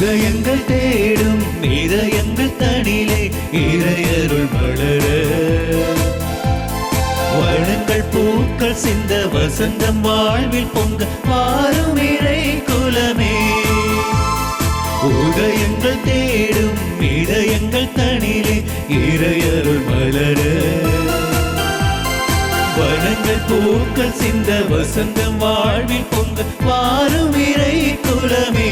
உதயங்கள் தேடும் இதயங்கள் தனிலே இறையருள் மலர, வளங்கள் பூக்கள் சிந்த வசந்தம் வாழ்வில் பொங்க வாரும் இறை குலமே. உதயங்கள் தேடும் இதயங்கள் தனிலே இறையருள் மலர, வளங்கள் பூக்கள் சிந்த வசந்தம் வாழ்வில் பொங்க வாரும் இறை குலமே.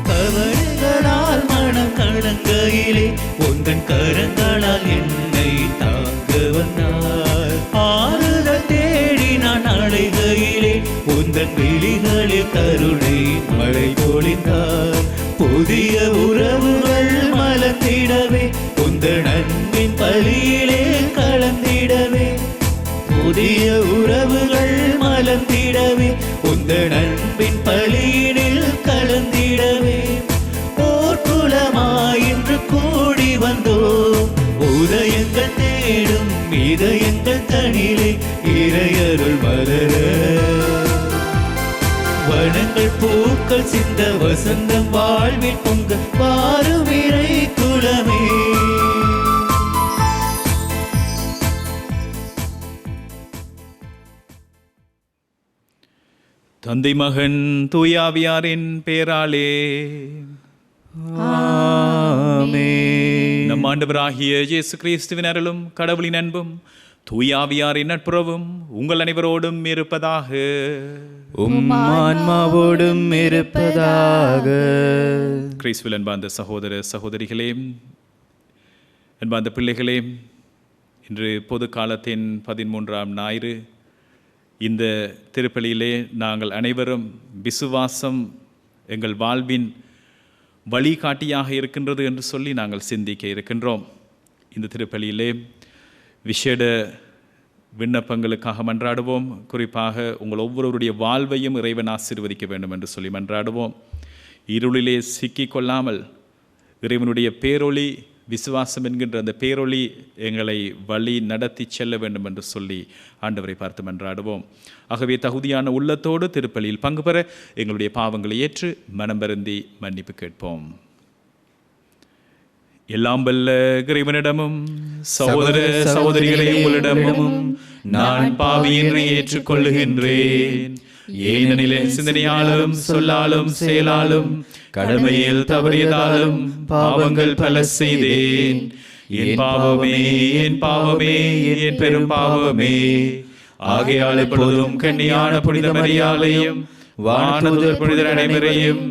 கவலைகளால் மனம் கலங்கையிலே உந்தன் கரங்களால் என்னை தாங்க வந்தார். ஆறுதல் தேடி நான் அழைகையிலே உந்தன் விழிகளில் கருணை மழை பொழிந்தார். புதிய உறவுகள் மலர்ந்திடவே உந்தன் அன்பின் பலியிலே கலந்திடவே, புதிய உறவுகள் மலர்ந்திடவே உந்தன் அன்பின் பலியினில் கலந்திடவே, போர்க்குலமாய் இன்று கூடி வந்தோம். உதயங்கள் தேடும் இதயங்கள் தனிலே இறையருள் மலர, வனங்கள் பூக்கள் சிந்த வசந்தம் வாழ்வில் பொங்க வாரும் இறை குலமே. தந்தை மகன் தூயாவியாரின் பேராலே ஆமென். நம் ஆண்டவராகிய இயேசு கிறிஸ்துவின் அருளும் கடவுளின் அன்பும் தூயாவியாரின் நட்புறவும் உங்கள் அனைவரோடும் இருப்பதாக. உம் ஆன்மாவோடும் இருப்பதாக. கிறிஸ்துவில் அன்பார்ந்த சகோதர சகோதரிகளே, அன்பார்ந்த பிள்ளைகளே, இன்று பொது காலத்தின் 13ஆம் ஞாயிறு. இந்த திருப்பலியிலே நாங்கள் அனைவரும் விசுவாசம் எங்கள் வாழ்வின் வழிகாட்டியாக இருக்கின்றது என்று சொல்லி நாங்கள் சிந்திக்க இருக்கின்றோம். இந்த திருப்பலியிலே விசேட விண்ணப்பங்களுக்காக மன்றாடுவோம். குறிப்பாக உங்கள் ஒவ்வொருவருடைய வாழ்வையும் இறைவன் ஆசீர்வதிக்க வேண்டும் என்று சொல்லி மன்றாடுவோம். இருளிலே சிக்கிக்கொள்ளாமல் இறைவனுடைய பேரொளி, விசுவாசம் என்கின்ற அந்த பேரொளி எங்களை வழி நடத்தி செல்ல வேண்டும் என்று சொல்லி ஆண்டவரை பார்த்து மன்றாடுவோம். ஆகவே தகுதியான உள்ளத்தோடு திருப்பலியில் பங்கு பெற எங்களுடைய பாவங்களை ஏற்று மனம் வருந்தி மன்னிப்பு கேட்போம். எல்லாம் வல்ல இறைவனிடமும் சகோதர சகோதரிகளே உங்களிடமும் நான் பாவியின்றி ஏற்றுக்கொள்ளுகின்றேன். ஏனெனில் சிந்தனையாலும் சொல்லாலும் செயலாலும் கடமையில் தவறியதாலும் பாவங்கள் பல செய்தேன். என் பாவமே, என் பாவமே, என் பெரும் பாவமே. ஆகையால் எப்பொழுதும் கன்னியான புனித மரியாதையும் வானதூதர் புனிதர் அனைவரையும்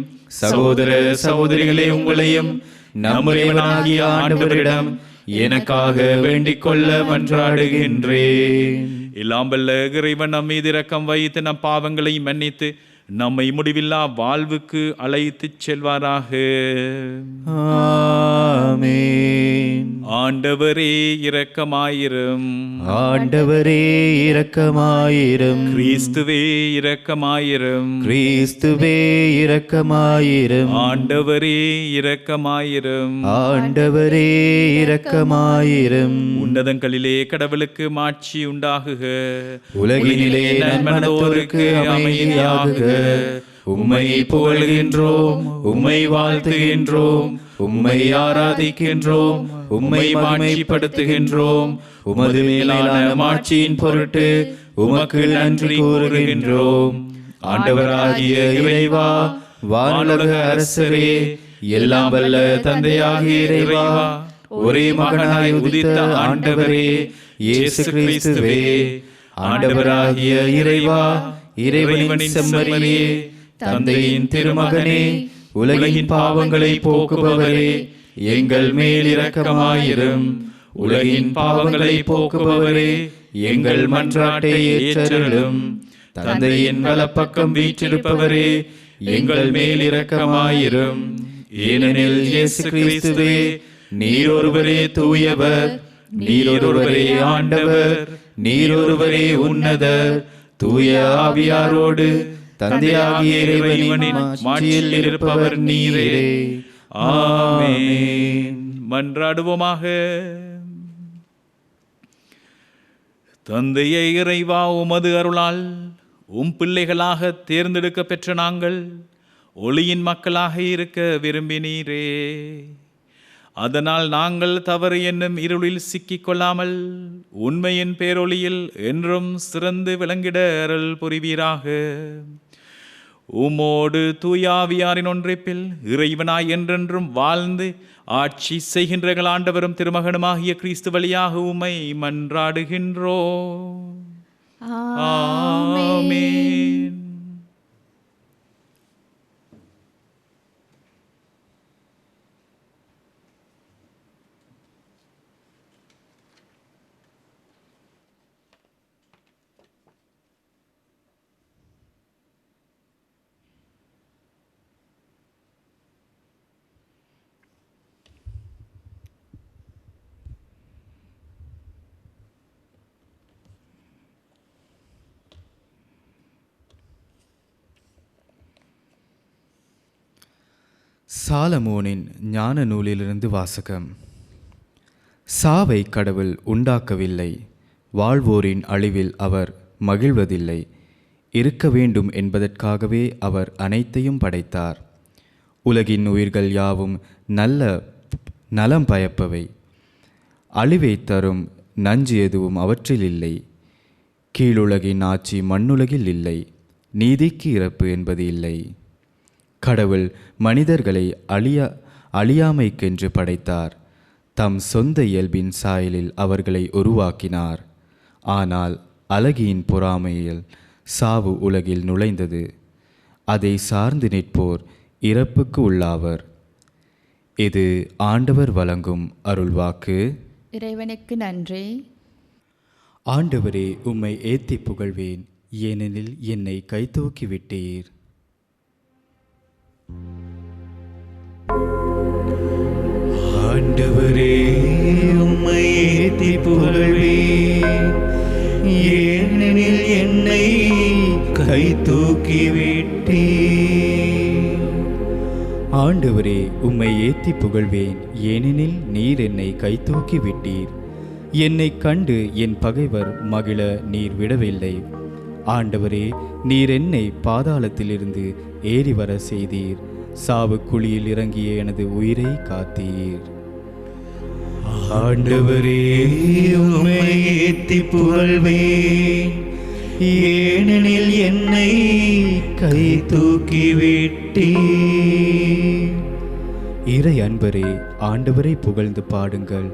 சகோதர சகோதரிகளே உங்களையும் நம்முடையவனாகிய ஆண்டவரிடம் எனக்காக வேண்டிக் கொள்ள மன்றாடுகின்றேன். எல்லாம் வல்ல இறைவன் நம் மீது இரக்கம் வைத்து நம் பாவங்களை மன்னித்து நம்மை முடிவில்லா வாழ்வுக்கு அழைத்து செல்வாராக. ஆமென். ஆண்டவரே இரக்கமாயிரும். ஆண்டவரே இரக்கமாயிரும். கிறிஸ்துவே இரக்கமாயிரும். கிறிஸ்துவே இரக்கமாயிரும். ஆண்டவரே இரக்கமாயிரும். ஆண்டவரே இரக்கமாயிரும். உன்னதங்களிலே கடவுளுக்கு மாட்சி உண்டாகுக. உலகினிலே நன்மனதோருக்கு அமைதியாகுக. உம்மை புகழ்கின்றோம், உம்மை வாழ்த்துகின்றோம், உம்மை ஆராதிக்கின்றோம், உம்மை மாட்சிப்படுத்துகின்றோம். உமது மேலான மாட்சியின் பொருட்டு உமக்கு நன்றி கூறுகின்றோம். ஆண்டவராகிய இறைவா, வானுலக அரசரே, எல்லாம் வல்ல தந்தையாகிய இறைவா, ஒரே மகனாய் உதித்த ஆண்டவரே இயேசு கிறிஸ்துவே, ஆண்டவராகிய இறைவா, இறைவனின் செம்மறியே, தந்தையின் திருமகனே, உலகின் பாவங்களை போக்குபவரே, எங்கள் மேல் இரக்கமாயிரும். உலகின் பாவங்களை போக்குபவரே, எங்கள் மன்றாட்டை ஏற்றருளும். தந்தையின் வலப்பக்கம் வீற்றிருப்பவரே, எங்கள் மேல் இரக்கமாயிரும். ஏனெனில் இயேசு கிறிஸ்துவே, நீர் ஒருவரே தூயவர், நீர் ஒருவரே ஆண்டவர், நீர் ஒருவரே உன்னதர். தூய ஆவியாரோடு தந்தையாகிய இறைவனின் மாட்சியில் இருப்பவர் நீரே. ஆமென். மன்றாடுவோமாக. தந்தையே இறைவா, உமது அருளால் பிள்ளைகளாக தேர்ந்தெடுக்க பெற்ற நாங்கள் ஒளியின் மக்களாக இருக்க விரும்பினீரே. அதனால் நாங்கள் தவறு என்னும் இருளில் சிக்கிக் கொள்ளாமல் உண்மையின் பேரொளியில் என்றும் சிறந்து விளங்கிட அருள் புரிவீராக. உமோடு தூயாவியாரின் ஒன்றிப்பில் இறைவனாய் என்றென்றும் வாழ்ந்து ஆட்சி செய்கின்ற ஆண்டவரும் திருமகனுமாகிய கிறிஸ்து வழியாக உம்மை மன்றாடுகின்றோம். ஆமென். சாலமோனின் ஞான நூலிலிருந்து வாசகம். சாவை கடவுள் உண்டாக்கவில்லை, வாழ்வோரின் அழிவில் அவர் மகிழ்வதில்லை. இருக்க வேண்டும் என்பதற்காகவே அவர் அனைத்தையும் படைத்தார். உலகின் உயிர்கள் யாவும் நலம் பயப்பவை. அழிவை தரும் நஞ்சு எதுவும் அவற்றில் இல்லை. கீழுலகின் ஆட்சி மண்ணுலகில் இல்லை. நீதிக்கு இறப்பு என்பது இல்லை. கடவுள் மனிதர்களை அழியாமைக்கென்று படைத்தார். தம் சொந்த இயல்பின் சாயலில் அவர்களை உருவாக்கினார். ஆனால் அழகியின் பொறாமையில் சாவு உலகில் நுழைந்தது. அதை சார்ந்து நிற்போர் இறப்புக்கு உள்ளாவர். இது ஆண்டவர் வழங்கும் அருள்வாக்கு. இறைவனுக்கு நன்றி. ஆண்டவரே, உம்மை ஏத்தி புகழ்வேன், ஏனெனில் என்னை கைதூக்கி விட்டீர். ஆண்டவரே, உம்மை ஏத்தி புகழ்வேன், ஏனெனில் என்னை கை தூக்கி விட்டீர். ஆண்டவரே, உம்மை ஏத்தி புகழ்வேன், ஏனெனில் நீர் என்னை கை தூக்கி விட்டீர். என்னை கண்டு என் பகைவர் மகிழ நீர் விடவில்லை. ஆண்டவரே, நீர் என்னை பாதாளத்திலிருந்து ஏறி வர செய்தீர். சாவு குழியில் இறங்கிய எனது உயிரை காத்தீர். ஆண்டவரே, உம்மை ஏத்தி புகழ்வேன், ஏனெனில் என்னை கை தூக்கி விட்டீர். இறை அன்பரே, ஆண்டவரை புகழ்ந்து பாடுங்கள்.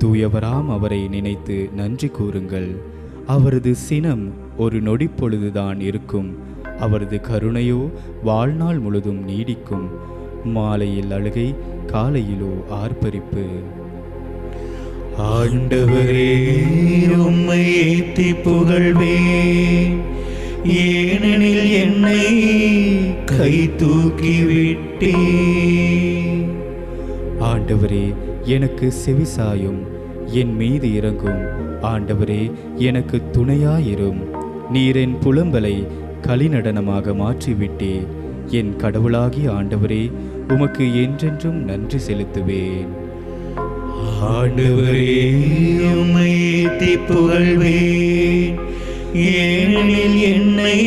தூயவராம் அவரை நினைத்து நன்றி கூறுங்கள். அவரது சினம் ஒரு நொடிப்பொழுதுதான் இருக்கும். அவரது கருணையோ வாழ்நாள் முழுதும் நீடிக்கும். மாலையில் அழுகை, காலையிலோ ஆர்ப்பரிப்பு. ஆண்டவரே, உம்மை ஏத்தி புகழ்வேன், ஏனெனில் என்னை கை தூக்கி விட்டீர். ஆண்டவரே, எனக்கு செவிசாயும், என் மீது இறங்கும். ஆண்டவரே, எனக்கு துணையாயிரும். நீர் என் புலம்பலை களிநடனமாக மாற்றிவிட்டீர். என் கடவுளாகிய ஆண்டவரே, உமக்கு என்றென்றும் நன்றி செலுத்துவேன். ஆண்டவரே, உம்மை ஏத்தி புகழ்வேன், ஏனெனில் என்னை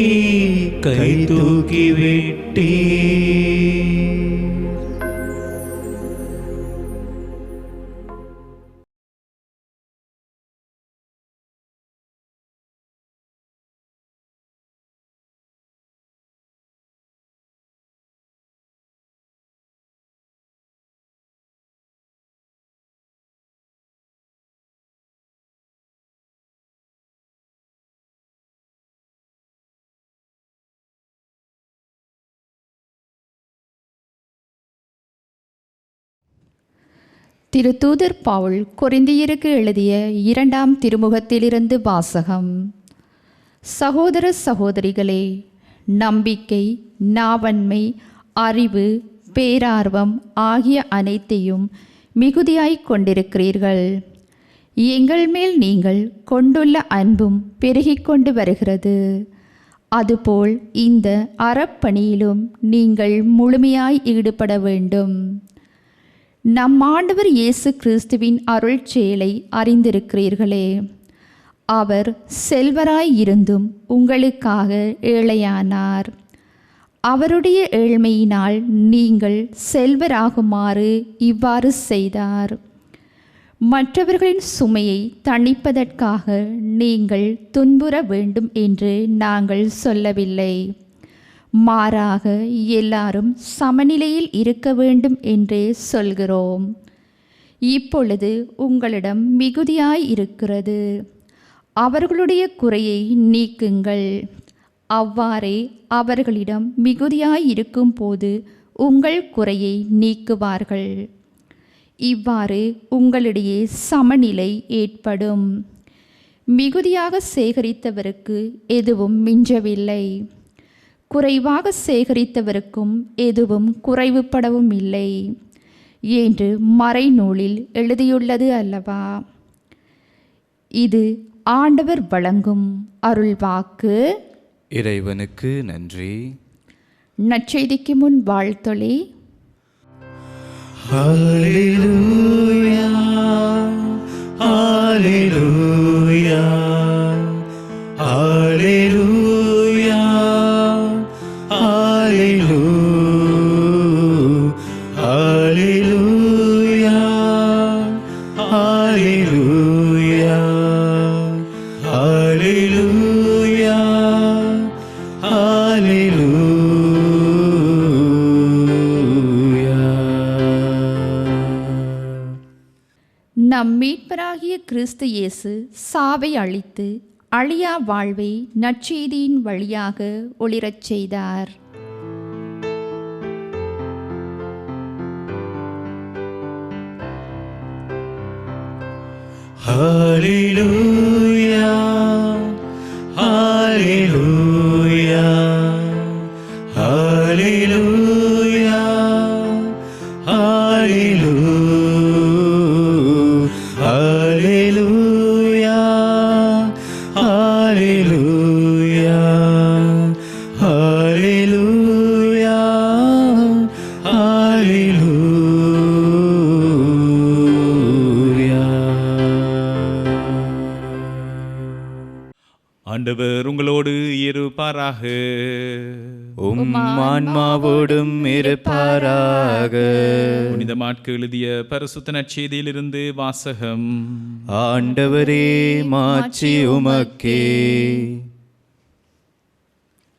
கை தூக்கி விட்டீர். திருத்தூதர் பவுல் கொரிந்தியருக்கு எழுதிய 2ஆம் திருமுகத்திலிருந்து வாசகம். சகோதர சகோதரிகளே, நம்பிக்கை, நாவன்மை, அறிவு, பேரார்வம் ஆகிய அனைத்தையும் மிகுதியாய் கொண்டிருக்கிறீர்கள். எங்கள் மேல் நீங்கள் கொண்டுள்ள அன்பும் பெருகிக் கொண்டு வருகிறது. அதுபோல் இந்த அறப்பணியிலும் நீங்கள் முழுமையாய் ஈடுபட வேண்டும். நம் ஆண்டவர் இயேசு கிறிஸ்துவின் அருள் செயலை அறிந்திருக்கிறீர்களே. அவர் செல்வராய் இருந்தும் உங்களுக்காக ஏழையானார். அவருடைய ஏழ்மையினால் நீங்கள் செல்வராகுமாறு இவ்வாறு செய்தார். மற்றவர்களின் சுமையை தணிப்பதற்காக நீங்கள் துன்புற வேண்டும் என்று நாங்கள் சொல்லவில்லை. மாறாக எல்லாரும் சமநிலையில் இருக்க வேண்டும் என்றே சொல்கிறோம். இப்பொழுது உங்களிடம் மிகுதியாய் இருக்கிறது. அவர்களுடைய குறையை நீக்குங்கள். அவ்வாறே அவர்களிடம் மிகுதியாய் இருக்கும் போது உங்கள் குறையை நீக்குவார்கள். இவ்வாறு உங்களிடையே சமநிலை ஏற்படும். மிகுதியாக சேகரித்தவருக்கு எதுவும் மிஞ்சவில்லை, குறைவாக சேகரித்தவருக்கும் எதுவும் குறைவுபடவும் இல்லை என்று மறைநூலில் எழுதியுள்ளது அல்லவா? இது ஆண்டவர் வழங்கும் அருள்வாக்கு. இறைவனுக்கு நன்றி. நற்செய்திக்கு முன் வாழ்த்தொலி. ஹல்லேலூயா, ஹல்லேலூயா, ஹல்லேலூயா, ஹல்லேலூயா, ஹல்லேலூயா, ஹல்லேலூயா, நம் மீட்பராகிய கிறிஸ்து இயேசு சாவை அழித்து அழியா வாழ்வை நற்செய்தியின் வழியாக ஒளிரச் செய்தார். ஹல்லேலூயா, ஹல்லேலூயா, ஹல்லேலூயா, ஹல்லேலூயா, ஹல்லேலூயா, ஹல்லேலூயா, ஆண்டவர் உங்களோடு இருப்பாராக. உம் ஆன்மாவோடும் இருப்பாராக. புனித மாற்கு எழுதிய பரிசுத்த நற்செய்தியிலிருந்து வாசகம். ஆண்டவரே, மாட்சி உமக்கே.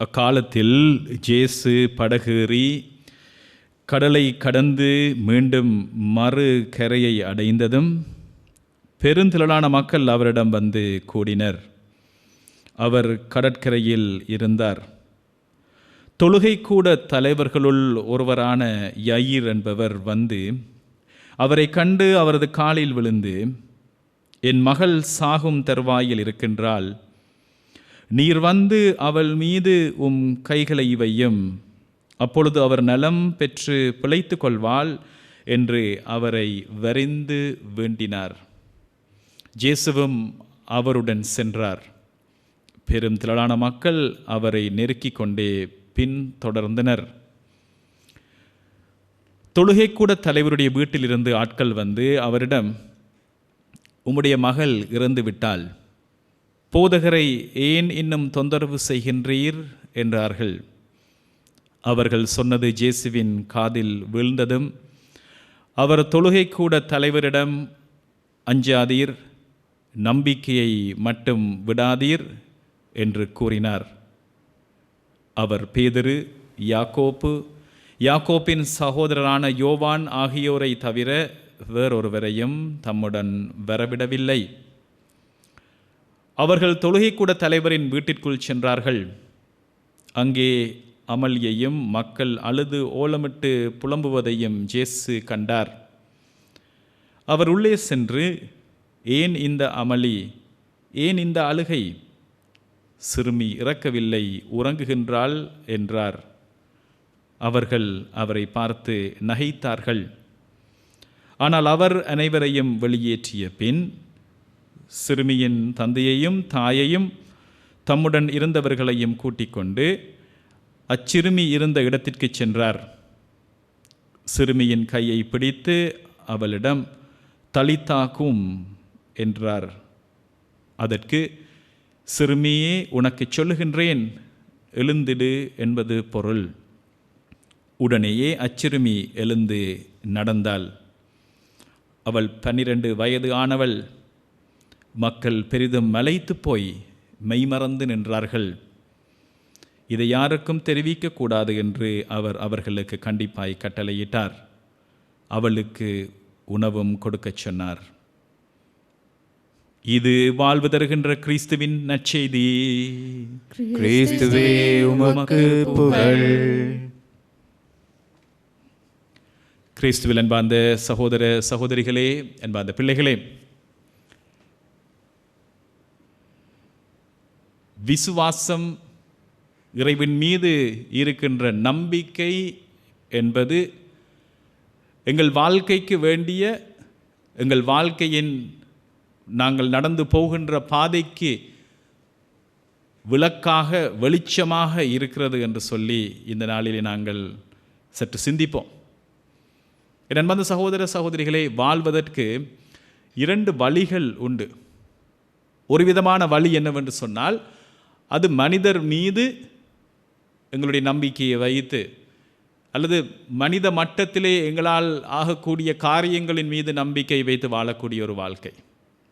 அக்காலத்தில் ஜேசு படகேறி கடலை கடந்து மீண்டும் மறு கரையை அடைந்ததும் பெருந்திரளான மக்கள் அவரிடம் வந்து கூடினர். அவர் கடற்கரையில் இருந்தார். தொழுகை கூட தலைவர்களுள் ஒருவரான யயிர் என்பவர் வந்து அவரை கண்டு அவரது காலில் விழுந்து, என் மகள் சாகும் தருவாயில் இருக்கின்றாள், நீர் வந்து அவள் மீது உம் கைகளை வையும், அப்பொழுது அவர் நலம் பெற்று பிழைத்து கொள்வாள் என்று அவரை வரிந்து வேண்டினார். இயேசுவும் அவருடன் சென்றார். பெரும் திரளான மக்கள் அவரை நெருக்கிக் கொண்டே பின் தொடர்ந்தனர். தொழுகை கூட தலைவருடைய வீட்டிலிருந்து ஆட்கள் வந்து அவரிடம், உம்முடைய மகள் இறந்து விட்டாள், போதகரை ஏன் இன்னும் தொந்தரவு செய்கின்றீர் என்றார்கள். அவர்கள் சொன்னது இயேசுவின் காதில் வீழ்ந்ததும் அவர் தொழுகை கூட தலைவரிடம், அஞ்சாதீர், நம்பிக்கையை மட்டும் விடாதீர் என்று கூறினார். அவர் பேதுரு, யாக்கோப்பின் சகோதரரான யோவான் ஆகியோரை தவிர வேறொருவரையும் தம்முடன் வரவிடவில்லை. அவர்கள் தொழுகைக்கூட தலைவரின் வீட்டிற்குள் சென்றார்கள். அங்கே அமளியையும் மக்கள் அழுது ஓலமிட்டு புலம்புவதையும் இயேசு கண்டார். அவர் உள்ளே சென்று, ஏன் இந்த அமளி, ஏன் இந்த அழுகை? சிறுமி இறக்கவில்லை, உறங்குகின்றாள் என்றார். அவர்கள் அவரை பார்த்து நகைத்தார்கள். ஆனால் அவர் அனைவரையும் வெளியேற்றிய பின் சிறுமியின் தந்தையையும் தாயையும் தம்முடன் இருந்தவர்களையும் கூட்டிக் கொண்டு அச்சிறுமி இருந்த இடத்திற்கு சென்றார். சிறுமியின் கையை பிடித்து அவளிடம் தலித்தா கூம் என்றார். அதற்கு, சிறுமியே, உனக்கு சொல்லுகின்றேன், எழுந்திடு என்பது பொருள். உடனேயே அச்சிறுமி எழுந்து நடந்தாள். அவள் 12 வயது ஆனவள். மக்கள் பெரிதும் மலைத்து போய் மெய்மறந்து நின்றார்கள். இதை யாருக்கும் தெரிவிக்கக்கூடாது என்று அவர் அவர்களுக்கு கண்டிப்பாய் கட்டளையிட்டார். அவளுக்கு உணவும் கொடுக்கச் சொன்னார். இது வாழ்வு தருகின்ற கிறிஸ்துவின் நற்செய்தி. கிறிஸ்துவே உமக்கு புகழ். கிறிஸ்துவில் அன்பார்ந்த சகோதர சகோதரிகளே, அன்பார்ந்த பிள்ளைகளே, விசுவாசம், இறைவன் மீது இருக்கின்ற நம்பிக்கை என்பது எங்கள் வாழ்க்கைக்கு வேண்டிய, எங்கள் வாழ்க்கையின் நாங்கள் நடந்து போகின்ற பாதைக்கு விளக்காக, வெளிச்சமாக இருக்கிறது என்று சொல்லி இந்த நாளிலே நாங்கள் சற்று சிந்திப்போம். என் அன்பார்ந்த சகோதர சகோதரிகளே, வாழ்வதற்கு 2 வழிகள் உண்டு. ஒரு விதமான வழி என்னவென்று சொன்னால், அது மனிதர் மீது எங்களுடைய நம்பிக்கையை வைத்து, அல்லது மனித மட்டத்திலே எங்களால் ஆகக்கூடிய காரியங்களின் மீது நம்பிக்கை வைத்து வாழக்கூடிய ஒரு வாழ்க்கை.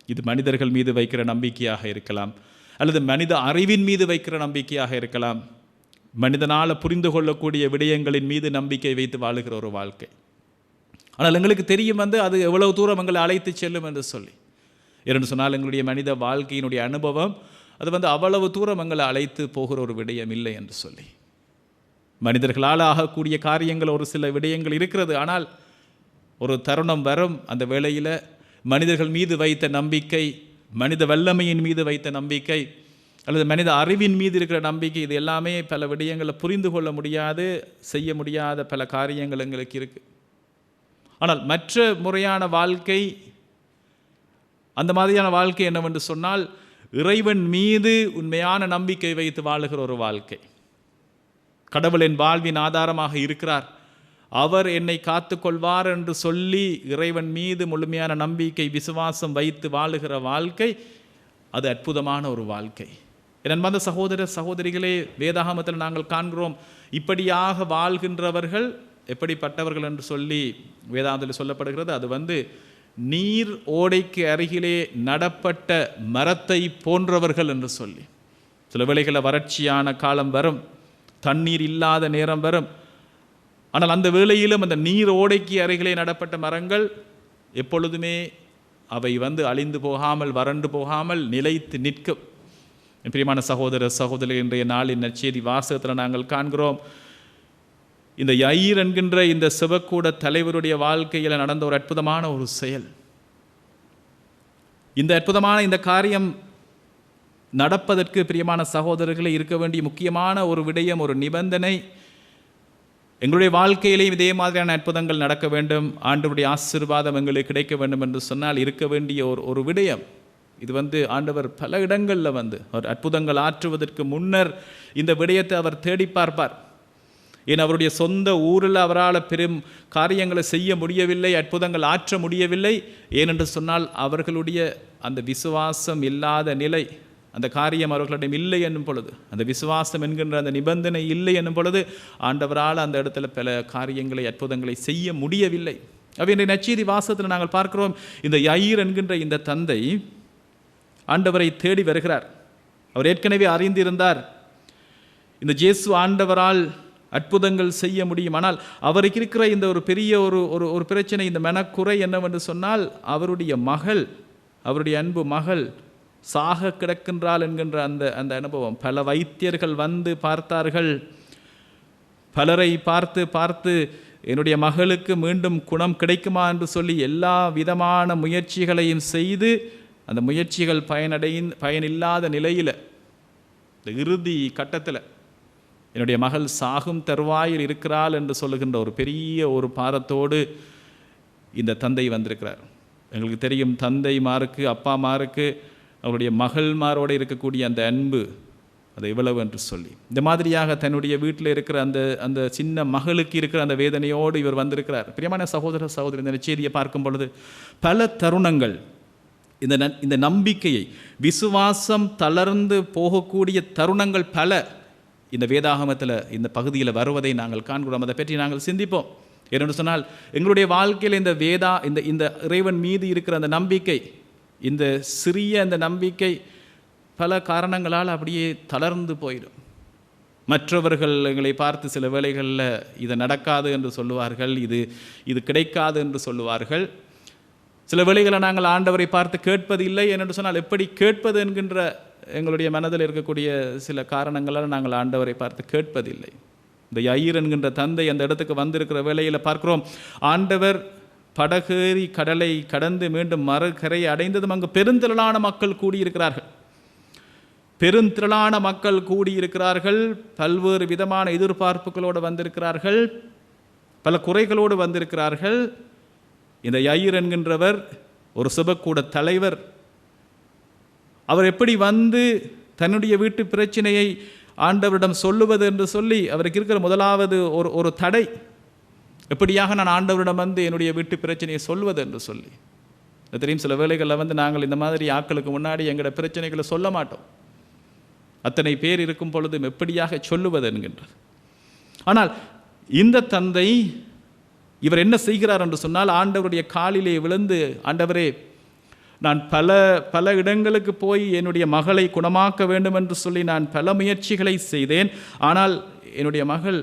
இது மனிதர்கள் மீது வைக்கிற நம்பிக்கையாக இருக்கலாம், அல்லது மனித அறிவின் மீது வைக்கிற நம்பிக்கையாக இருக்கலாம், மனிதனால் புரிந்து கொள்ளக்கூடிய விடயங்களின் மீது நம்பிக்கை வைத்து வாழுகிற ஒரு வாழ்க்கை. ஆனால் எங்களுக்கு தெரியும் அது எவ்வளவு தூரம் எங்களை அழைத்து செல்லும் என்று சொல்லி. என்று சொன்னால் எங்களுடைய மனித வாழ்க்கையினுடைய அனுபவம் அது அவ்வளவு தூரம் எங்களை அழைத்து போகிற ஒரு விடயம் இல்லை என்று சொல்லி. மனிதர்களால் ஆகக்கூடிய காரியங்கள் ஒரு சில விடயங்கள் இருக்கிறது. ஆனால் ஒரு தருணம் வரும், அந்த வேளையில் மனிதர்கள் மீது வைத்த நம்பிக்கை, மனித வல்லமையின் மீது வைத்த நம்பிக்கை, அல்லது மனித அறிவின் மீது இருக்கிற நம்பிக்கை, இது எல்லாமே பல விடயங்களை புரிந்து கொள்ள முடியாது, செய்ய முடியாத பல காரியங்கள் எங்களுக்கு இருக்குது. ஆனால் மற்ற முறையான வாழ்க்கை, அந்த மாதிரியான வாழ்க்கை என்னவென்று சொன்னால், இறைவன் மீது உண்மையான நம்பிக்கை வைத்து வாழுகிற ஒரு வாழ்க்கை. கடவுள் என் வாழ்வின் ஆதாரமாக இருக்கிறார், அவர் என்னை காத்து கொள்வார் என்று சொல்லி இறைவன் மீது முழுமையான நம்பிக்கை, விசுவாசம் வைத்து வாழுகிற வாழ்க்கை, அது அற்புதமான ஒரு வாழ்க்கை. என் அன்பார்ந்த சகோதர சகோதரிகளே, வேதாகமத்தில் நாங்கள் காண்கிறோம், இப்படியாக வாழ்கின்றவர்கள் எப்படிப்பட்டவர்கள் என்று சொல்லி வேதாகமத்தில் சொல்லப்படுகிறது. அது நீர் ஓடைக்கு அருகிலே நடப்பட்ட மரத்தை போன்றவர்கள் என்று சொல்லி. சில வேளைகளில் வறட்சியான காலம் வரும், தண்ணீர் இல்லாத நேரம் வரும். ஆனால் அந்த வேளையிலும் அந்த நீர் ஓடைக்கு அருகிலே நடப்பட்ட மரங்கள் எப்பொழுதுமே அவை அழிந்து போகாமல், வறண்டு போகாமல் நிலைத்து நிற்கும். பிரியமான சகோதர சகோதரி, இன்றைய நாளின் நற்செய்தி வாசகத்தில் நாங்கள் காண்கிறோம், இந்த யாயிர் என்கின்ற இந்த செபக்கூட தலைவருடைய வாழ்க்கையில் நடந்த ஒரு அற்புதமான ஒரு செயல். இந்த அற்புதமான இந்த காரியம் நடப்பதற்கு பிரியமான சகோதரர்களை இருக்க வேண்டிய முக்கியமான ஒரு விடயம், ஒரு நிபந்தனை. எங்களுடைய வாழ்க்கையிலேயும் இதே மாதிரியான அற்புதங்கள் நடக்க வேண்டும், ஆண்டவருடைய ஆசீர்வாதம் எங்களுக்கு கிடைக்க வேண்டும் என்று சொன்னால் இருக்க வேண்டிய ஒரு விடயம். இது ஆண்டவர் பல இடங்களில் அவர் அற்புதங்கள் ஆற்றுவதற்கு முன்னர் இந்த விடயத்தை அவர் தேடி பார்ப்பார். ஏன் அவருடைய சொந்த ஊரில் அவரால் பெரும் காரியங்களை செய்ய முடியவில்லை, அற்புதங்கள் ஆற்ற முடியவில்லை. ஏனென்று சொன்னால் அவர்களுடைய அந்த விசுவாசம் இல்லாத நிலை, அந்த காரியம் அவர்களிடம் இல்லை என்னும் பொழுது, அந்த விசுவாசம் என்கின்ற அந்த நிபந்தனை இல்லை என்னும் பொழுது ஆண்டவரால் அந்த இடத்துல பல காரியங்களை, அற்புதங்களை செய்ய முடியவில்லை. இன்றைய நற்செய்தி வாசகத்தில் நாங்கள் பார்க்கிறோம், இந்த யாயிர் என்கின்ற இந்த தந்தை ஆண்டவரை தேடி வருகிறார். அவர் ஏற்கனவே அறிந்திருந்தார் இந்த இயேசு ஆண்டவரால் அற்புதங்கள் செய்ய முடியும். ஆனால் அவருக்கு இருக்கிற இந்த ஒரு பெரிய ஒரு பிரச்சனை, இந்த மனக்குறை என்னவென்று சொன்னால், அவருடைய மகள், அவருடைய அன்பு மகள் சாக கிடக்கின்றாள் என்கின்ற அந்த அனுபவம். பல வைத்தியர்கள் பார்த்தார்கள், பலரை பார்த்து என்னுடைய மகளுக்கு மீண்டும் குணம் கிடைக்குமா என்று சொல்லி எல்லா விதமான முயற்சிகளையும் செய்து அந்த முயற்சிகள் பயனில்லாத நிலையில் இந்த இறுதி கட்டத்தில் என்னுடைய மகள் சாகும் தருவாயில் இருக்கிறாள் என்று சொல்லுகின்ற ஒரு பெரிய ஒரு பாரத்தோடு இந்த தந்தை வந்திருக்கிறார். எங்களுக்கு தெரியும், தந்தைமாருக்கு, அப்பாமாருக்கு அவருடைய மகள்மாரோடு இருக்கக்கூடிய அந்த அன்பு, அது எவ்வளவு என்று சொல்லி இந்த மாதிரியாக தன்னுடைய வீட்டில் இருக்கிற அந்த சின்ன மகளுக்கு இருக்கிற அந்த வேதனையோடு இவர் வந்திருக்கிறார். பிரியமான சகோதர சகோதரி, இந்த செய்தியை பார்க்கும் பொழுது பல தருணங்கள் இந்த நம்பிக்கையை, விசுவாசம் தளர்ந்து போகக்கூடிய தருணங்கள் பல இந்த வேதாகமத்தில் இந்த பகுதியில் வருவதை நாங்கள் காண்கிறோம். அதை பற்றி நாங்கள் சிந்திப்போம். ஏனென்று சொன்னால் எங்களுடைய வாழ்க்கையில் இந்த இறைவன் மீது இருக்கிற அந்த நம்பிக்கை, இந்த சிறிய அந்த நம்பிக்கை பல காரணங்களால் அப்படியே தளர்ந்து போயிடும். மற்றவர்கள் எங்களை பார்த்து சில வேளைகளில் இது நடக்காது என்று சொல்லுவார்கள், இது கிடைக்காது என்று சொல்லுவார்கள். சில வேளைகளில் நாங்கள் ஆண்டவரை பார்த்து கேட்பது இல்லை என்று சொன்னால் எப்படி கேட்பது என்கின்ற எங்களுடைய மனதில் இருக்கக்கூடிய சில காரணங்களால் நாங்கள் ஆண்டவரை பார்த்து கேட்பதில்லை. இந்த யாயிர் என்கின்ற தந்தை அந்த இடத்துக்கு வந்திருக்கிற வேளையில் பார்க்கிறோம், ஆண்டவர் படகேறி கடலை கடந்து மீண்டும் மறுகரையை அடைந்ததும் அங்கு பெருந்திரளான மக்கள் கூடியிருக்கிறார்கள். பெருந்திரளான மக்கள் கூடியிருக்கிறார்கள். பல்வேறு விதமான எதிர்பார்ப்புகளோடு வந்திருக்கிறார்கள், பல குறைகளோடு வந்திருக்கிறார்கள். இந்த யாயிர் என்கின்றவர் ஒரு சுபக்கூட தலைவர். அவர் எப்படி வந்து தன்னுடைய வீட்டு பிரச்சனையை ஆண்டவரிடம் சொல்லுவது என்று சொல்லி அவருக்கு இருக்கிற முதலாவது ஒரு தடை, எப்படியாக நான் ஆண்டவரிடம் வந்து என்னுடைய வீட்டு பிரச்சனையை சொல்வது என்று சொல்லி. தெரியும், சில வேளைகளில் வந்து நாங்கள் இந்த மாதிரி ஆட்களுக்கு முன்னாடி எங்களோட பிரச்சனைகளை சொல்ல மாட்டோம். அத்தனை பேர் இருக்கும் பொழுதும் எப்படியாக சொல்லுவது என்கின்றது. ஆனால் இந்த தந்தை இவர் என்ன செய்கிறார் என்று சொன்னால், ஆண்டவருடைய காலிலே விழுந்து, ஆண்டவரே, நான் பல இடங்களுக்கு போய் என்னுடைய மகளை குணமாக்க வேண்டும் என்று சொல்லி நான் பல முயற்சிகளை செய்தேன். ஆனால் என்னுடைய மகள்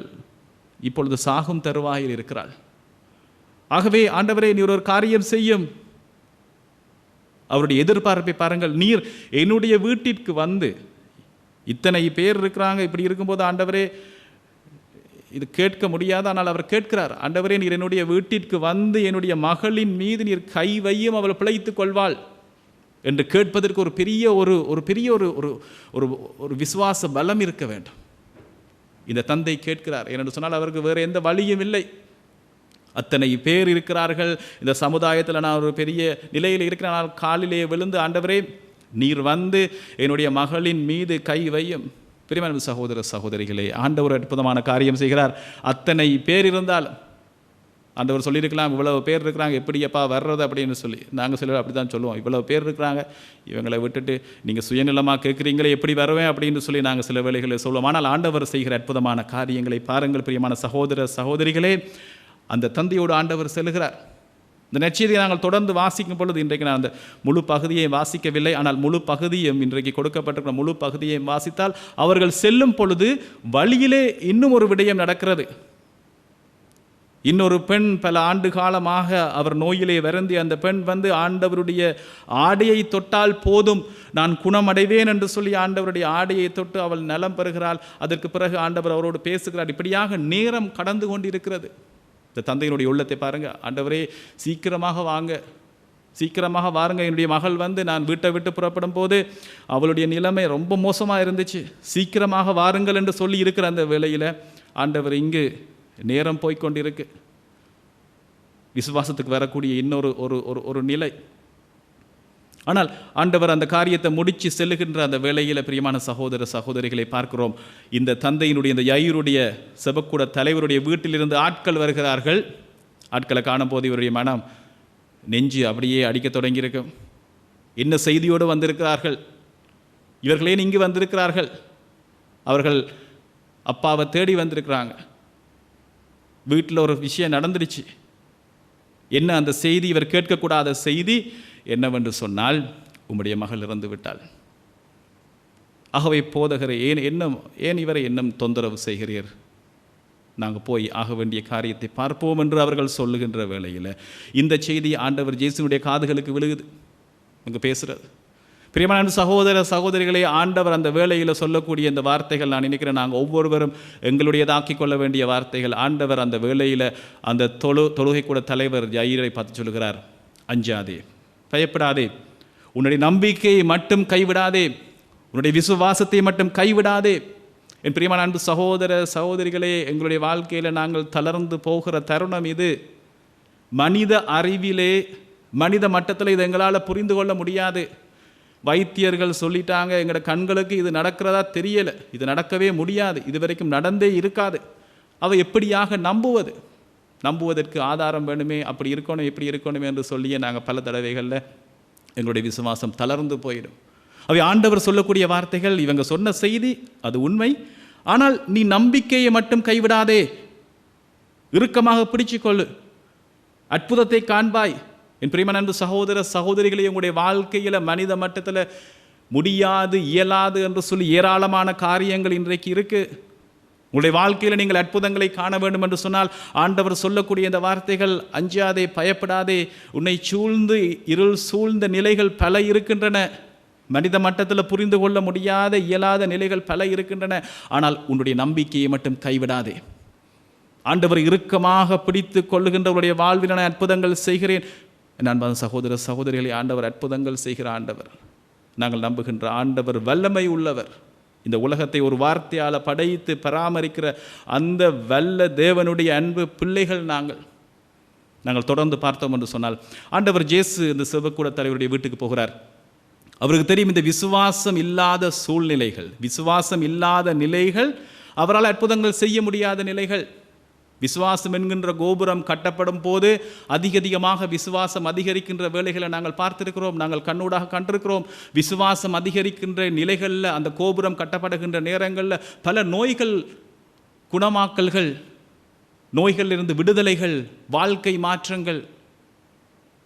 இப்பொழுது சாகும் தருவாயில் இருக்கிறாள். ஆகவே ஆண்டவரே, நீர் ஒரு காரியம் செய்யும். அவருடைய எதிர்பார்ப்பை பாருங்கள். நீர் என்னுடைய வீட்டிற்கு வந்து, இத்தனை பேர் இருக்கிறாங்க, இப்படி இருக்கும்போது ஆண்டவரே இது கேட்க முடியாது. ஆனால் அவர் கேட்கிறார், ஆண்டவரே, நீர் என்னுடைய வீட்டிற்கு வந்து என்னுடைய மகளின் மீது நீர் கை வையும், அவள் பிழைத்துக் கொள்வாள் என்று கேட்பதற்கு ஒரு பெரிய ஒரு விசுவாச பலம் இருக்க வேண்டும். இந்த தந்தை கேட்கிறார். ஏனென்று சொன்னால் அவருக்கு வேறு எந்த வழியும் இல்லை. அத்தனை பேர் இருக்கிறார்கள் இந்த சமுதாயத்தில், நான் ஒரு பெரிய நிலையில் இருக்கிறேன். நான் காலிலே விழுந்து, ஆண்டவரே, நீர் வந்து என்னுடைய மகளின் மீது கை வையும். பிரியமான சகோதர சகோதரிகளே, ஆண்டவர் அற்புதமான காரியம் செய்கிறார். அத்தனை பேர் இருந்தாலும் ஆண்டவர் சொல்லியிருக்கலாம், இவ்வளவு பேர் இருக்கிறாங்க, எப்படியப்பா வர்றது அப்படின்னு சொல்லி. நாங்கள் சிலர் அப்படி தான் சொல்லுவோம், இவ்வளவு பேர் இருக்கிறாங்க, இவங்களை விட்டுட்டு நீங்கள் சுயநலமாக கேட்குறீங்களே, எப்படி வருவேன் அப்படின்னு சொல்லி நாங்கள் சில வேளைகளில் சொல்லுவோம். ஆனால் ஆண்டவர் செய்கிற அற்புதமான காரியங்களை பாருங்கள். பிரியமான சகோதர சகோதரிகளே, அந்த தந்தையோடு ஆண்டவர் செல்கிறார். இந்த நற்செய்தியை நாங்கள் தொடர்ந்து வாசிக்கும் பொழுது, இன்றைக்கு நான் அந்த முழு பகுதியை வாசிக்கவில்லை, ஆனால் முழு பகுதியும் இன்றைக்கு கொடுக்கப்பட்டிருக்கிற முழு பகுதியை வாசித்தால், அவர்கள் செல்லும் பொழுது வழியிலே இன்னும் ஒரு விடயம் நடக்கிறது. இன்னொரு பெண் பல ஆண்டு காலமாக அவர் நோயிலே வருந்தி, அந்த பெண் வந்து ஆண்டவருடைய ஆடையை தொட்டால் போதும், நான் குணமடைவேன் என்று சொல்லி ஆண்டவருடைய ஆடையை தொட்டு அவள் நலம் பெறுகிறாள். அதற்கு பிறகு ஆண்டவர் அவரோடு பேசுகிறார். இப்படியாக நேரம் கடந்து கொண்டிருக்கிறது. இந்த தந்தையினுடைய உள்ளத்தை பாருங்கள். ஆண்டவரே, சீக்கிரமாக வாருங்க, என்னுடைய மகள் வந்து நான் வீட்டை விட்டு புறப்படும் போது அவளுடைய நிலைமை ரொம்ப மோசமாக இருந்துச்சு, சீக்கிரமாக வாருங்கள் என்று சொல்லி இருக்கிற அந்த வேளையில் ஆண்டவர் இங்கு நேரம் போய்கொண்டிருக்கு. விசுவாசத்துக்கு வரக்கூடிய இன்னொரு ஒரு நிலை. ஆனால் ஆண்டவர் அந்த காரியத்தை முடித்து செல்லுகின்ற அந்த வேளையில், பிரியமான சகோதர சகோதரிகளை பார்க்கிறோம், இந்த தந்தையினுடைய, இந்த யாயிருடைய செபக்கூட தலைவருடைய வீட்டிலிருந்து ஆட்கள் வருகிறார்கள். ஆட்களை காணும்போது இவருடைய மனம் நெஞ்சு அப்படியே அடிக்க தொடங்கியிருக்கும். என்ன செய்தியோடு வந்திருக்கிறார்கள் இவர்களே? இங்கு வந்திருக்கிறார்கள், அவர்கள் அப்பாவை தேடி வந்திருக்கிறாங்க. வீட்டில் ஒரு விஷயம் நடந்துடுச்சு. என்ன அந்த செய்தி? இவர் கேட்கக்கூடாத செய்தி என்னவென்று சொன்னால், உம்முடைய மகள் இறந்து விட்டாள். ஆகவே போதகரை, ஏன் இவரை இன்னும் தொந்தரவு செய்கிறீர்? நாங்கள் போய் ஆக வேண்டிய காரியத்தை பார்ப்போம் என்று அவர்கள் சொல்லுகின்ற வேளையில் இந்த செய்தி ஆண்டவர் இயேசுவினுடைய காதுகளுக்கு விழுகுது. இங்கே பேசுகிறது. பிரியமான சகோதர சகோதரிகளே, ஆண்டவர் அந்த வேளையில் சொல்லக்கூடிய இந்த வார்த்தைகள், நான் நினைக்கிறேன் நாங்கள் ஒவ்வொருவரும் எங்களுடையதாக்கி கொள்ள வேண்டிய வார்த்தைகள். ஆண்டவர் அந்த வேளையில் அந்த தொழுகை கூட தலைவர் யாயிரை பார்த்து சொல்லுகிறார், அஞ்சாதே, பயப்படாதே, உன்னுடைய நம்பிக்கையை மட்டும் கைவிடாதே, உன்னுடைய விசுவாசத்தை மட்டும் கைவிடாதே. என் பிரியமான அன்பு சகோதர சகோதரிகளே, எங்களுடைய வாழ்க்கையில் நாங்கள் தளர்ந்து போகிற தருணம் இது. மனித அறிவிலே, மனித மட்டத்தில் இது எங்களால் புரிந்து கொள்ள முடியாது. வைத்தியர்கள் சொல்லிட்டாங்க, எங்களோட கண்களுக்கு இது நடக்கிறதா தெரியலை, இது நடக்கவே முடியாது, இது வரைக்கும் நடந்தே இருக்காது. அவ எப்படியாக நம்புவது? நம்புவதற்கு ஆதாரம் வேணுமே, அப்படி இருக்கணும் இப்படி இருக்கணும் என்று சொல்லியே நாங்கள் பல தடவைகளில் எங்களுடைய விசுவாசம் தளர்ந்து போயிடும். அவை ஆண்டவர் சொல்லக்கூடிய வார்த்தைகள், இவங்க சொன்ன செய்தி அது உண்மை, ஆனால் நீ நம்பிக்கையை மட்டும் கைவிடாதே, இறுக்கமாக பிடிச்சுக்கொள்ளு, அற்புதத்தை காண்பாய். என் பிரியமான அன்பு சகோதர சகோதரிகளை, உங்களுடைய வாழ்க்கையில் மனித மட்டத்தில் முடியாது இயலாது என்று சொல்லி ஏராளமான காரியங்கள் இன்றைக்கு இருக்குது. உங்களுடைய வாழ்க்கையில் நீங்கள் அற்புதங்களை காண வேண்டும் என்று சொன்னால் ஆண்டவர் சொல்லக்கூடிய இந்த வார்த்தைகள், அஞ்சாதே பயப்படாதே, உன்னை சூழ்ந்து இருள் சூழ்ந்த நிலைகள் பல இருக்கின்றன, மனித மட்டத்தில் புரிந்து கொள்ள முடியாத இயலாத நிலைகள் பல இருக்கின்றன, ஆனால் உன்னுடைய நம்பிக்கையை மட்டும் கைவிடாதே. ஆண்டவர் இறுக்கமாக பிடித்து கொள்ளுகின்றவருடைய வாழ்வில் நான் அற்புதங்கள் செய்கிறேன். அன்பான சகோதர சகோதரிகளை, ஆண்டவர் அற்புதங்கள் செய்கிற ஆண்டவர். நாங்கள் நம்புகின்ற ஆண்டவர் வல்லமை உள்ளவர். இந்த உலகத்தை ஒரு வார்த்தையால் படைத்து பராமரிக்கிற அந்த வல்ல தேவனுடைய அன்பு பிள்ளைகள் நாங்கள் தொடர்ந்து பார்த்தோம் என்று சொன்னால், ஆண்டவர் இயேசு இந்த செபக்கூட தலைவருடைய வீட்டுக்கு போகிறார். அவருக்கு தெரியும் இந்த விசுவாசம் இல்லாத சூழ்நிலைகள், விசுவாசம் இல்லாத நிலைகள், அவரால் அற்புதங்கள் செய்ய முடியாத நிலைகள். விசுவாசம் என்கின்ற கோபுரம் கட்டப்படும் போது அதிகமாக விசுவாசம் அதிகரிக்கின்ற வேளைகளை நாங்கள் பார்த்திருக்கிறோம், நாங்கள் கண்ணூடாக கண்டிருக்கிறோம். விசுவாசம் அதிகரிக்கின்ற நிலைகளில், அந்த கோபுரம் கட்டப்படுகின்ற நேரங்களில் பல நோய்கள் குணமாக்கல்கள், நோய்களிலிருந்து விடுதலைகள், வாழ்க்கை மாற்றங்கள்,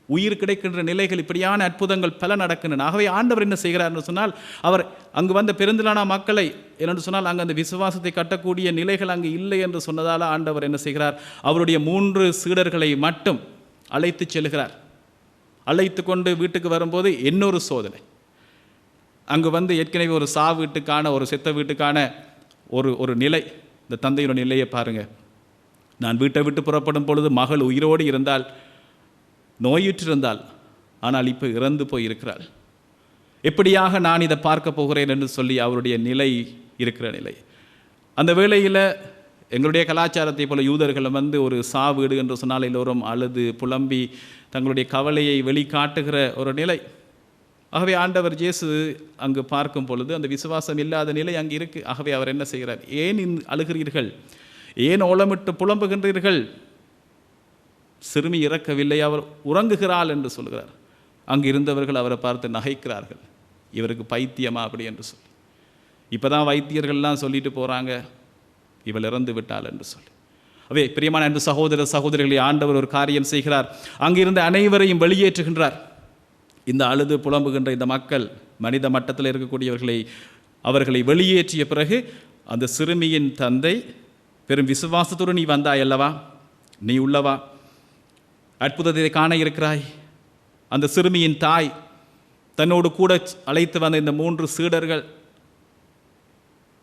உயிர் கிடைக்கின்ற நிலைகள், இப்படியான அற்புதங்கள் பல நடக்கின்றன. ஆகவே ஆண்டவர் என்ன செய்கிறார் என்று சொன்னால், அவர் அங்கு வந்த பெருந்திலான மக்களை என்று சொன்னால் அங்கு அந்த விசுவாசத்தை கட்டக்கூடிய நிலைகள் அங்கு இல்லை என்று சொன்னதால் ஆண்டவர் என்ன செய்கிறார், அவருடைய 3 சீடர்களை மட்டும் அழைத்து செல்கிறார். அழைத்து கொண்டு வீட்டுக்கு வரும்போது இன்னொரு சோதனை. அங்கு வந்து ஏற்கனவே ஒரு வீட்டுக்கான, ஒரு செத்த வீட்டுக்கான ஒரு நிலை, இந்த தந்தையோட நிலையை பாருங்கள். நான் வீட்டை விட்டு புறப்படும் பொழுது மகள் உயிரோடு இருந்தால், நோயுற்றிருந்தாள், ஆனால் இப்போ இறந்து போயிருக்கிறாள். எப்படியாக நான் இதை பார்க்க போகிறேன் என்று சொல்லி அவருடைய நிலை இருக்கிற நிலை. அந்த வேளையில் எங்களுடைய கலாச்சாரத்தை போல யூதர்கள் வந்து ஒரு வீடு என்று சொன்னால் எல்லோரும் அழுது புலம்பி தங்களுடைய கவலையை வெளிக்காட்டுகிற ஒரு நிலை. ஆகவே ஆண்டவர் இயேசு அங்கு பார்க்கும் பொழுது அந்த விசுவாசம் இல்லாத நிலை அங்கு இருக்குது. ஆகவே அவர் என்ன செய்கிறார், ஏன் அழுகிறீர்கள், ஏன் ஓலமிட்டு புலம்புகின்றீர்கள், சிறுமி இறக்கவில்லை, அவர் உறங்குகிறாள் என்று சொல்கிறார். அங்கு இருந்தவர்கள் அவரை பார்த்து நகைக்கிறார்கள், இவருக்கு பைத்தியமா அப்படி என்று சொல்லி. இப்போ தான் வைத்தியர்கள்லாம் சொல்லிட்டு போகிறாங்க, இவள் இறந்து விட்டாள் என்று சொல்லி. அவே பிரியமான அன்பு சகோதர சகோதரிகளை, ஆண்டவர் ஒரு காரியம் செய்கிறார். அங்கிருந்த அனைவரையும் வெளியேற்றுகின்றார். இந்த அழுது புலம்புகின்ற இந்த மக்கள், மனித மட்டத்தில் இருக்கக்கூடியவர்களை அவர்களை வெளியேற்றிய பிறகு அந்த சிறுமியின் தந்தை பெரும் விசுவாசத்தோடு, நீ வந்தாய் அல்லவா, நீ உள்ளவா, அற்புதத்தை காண இருக்கிறாய். அந்த சிறுமியின் தாய் தன்னோடு கூட அழைத்து வந்த இந்த 3 சீடர்கள்,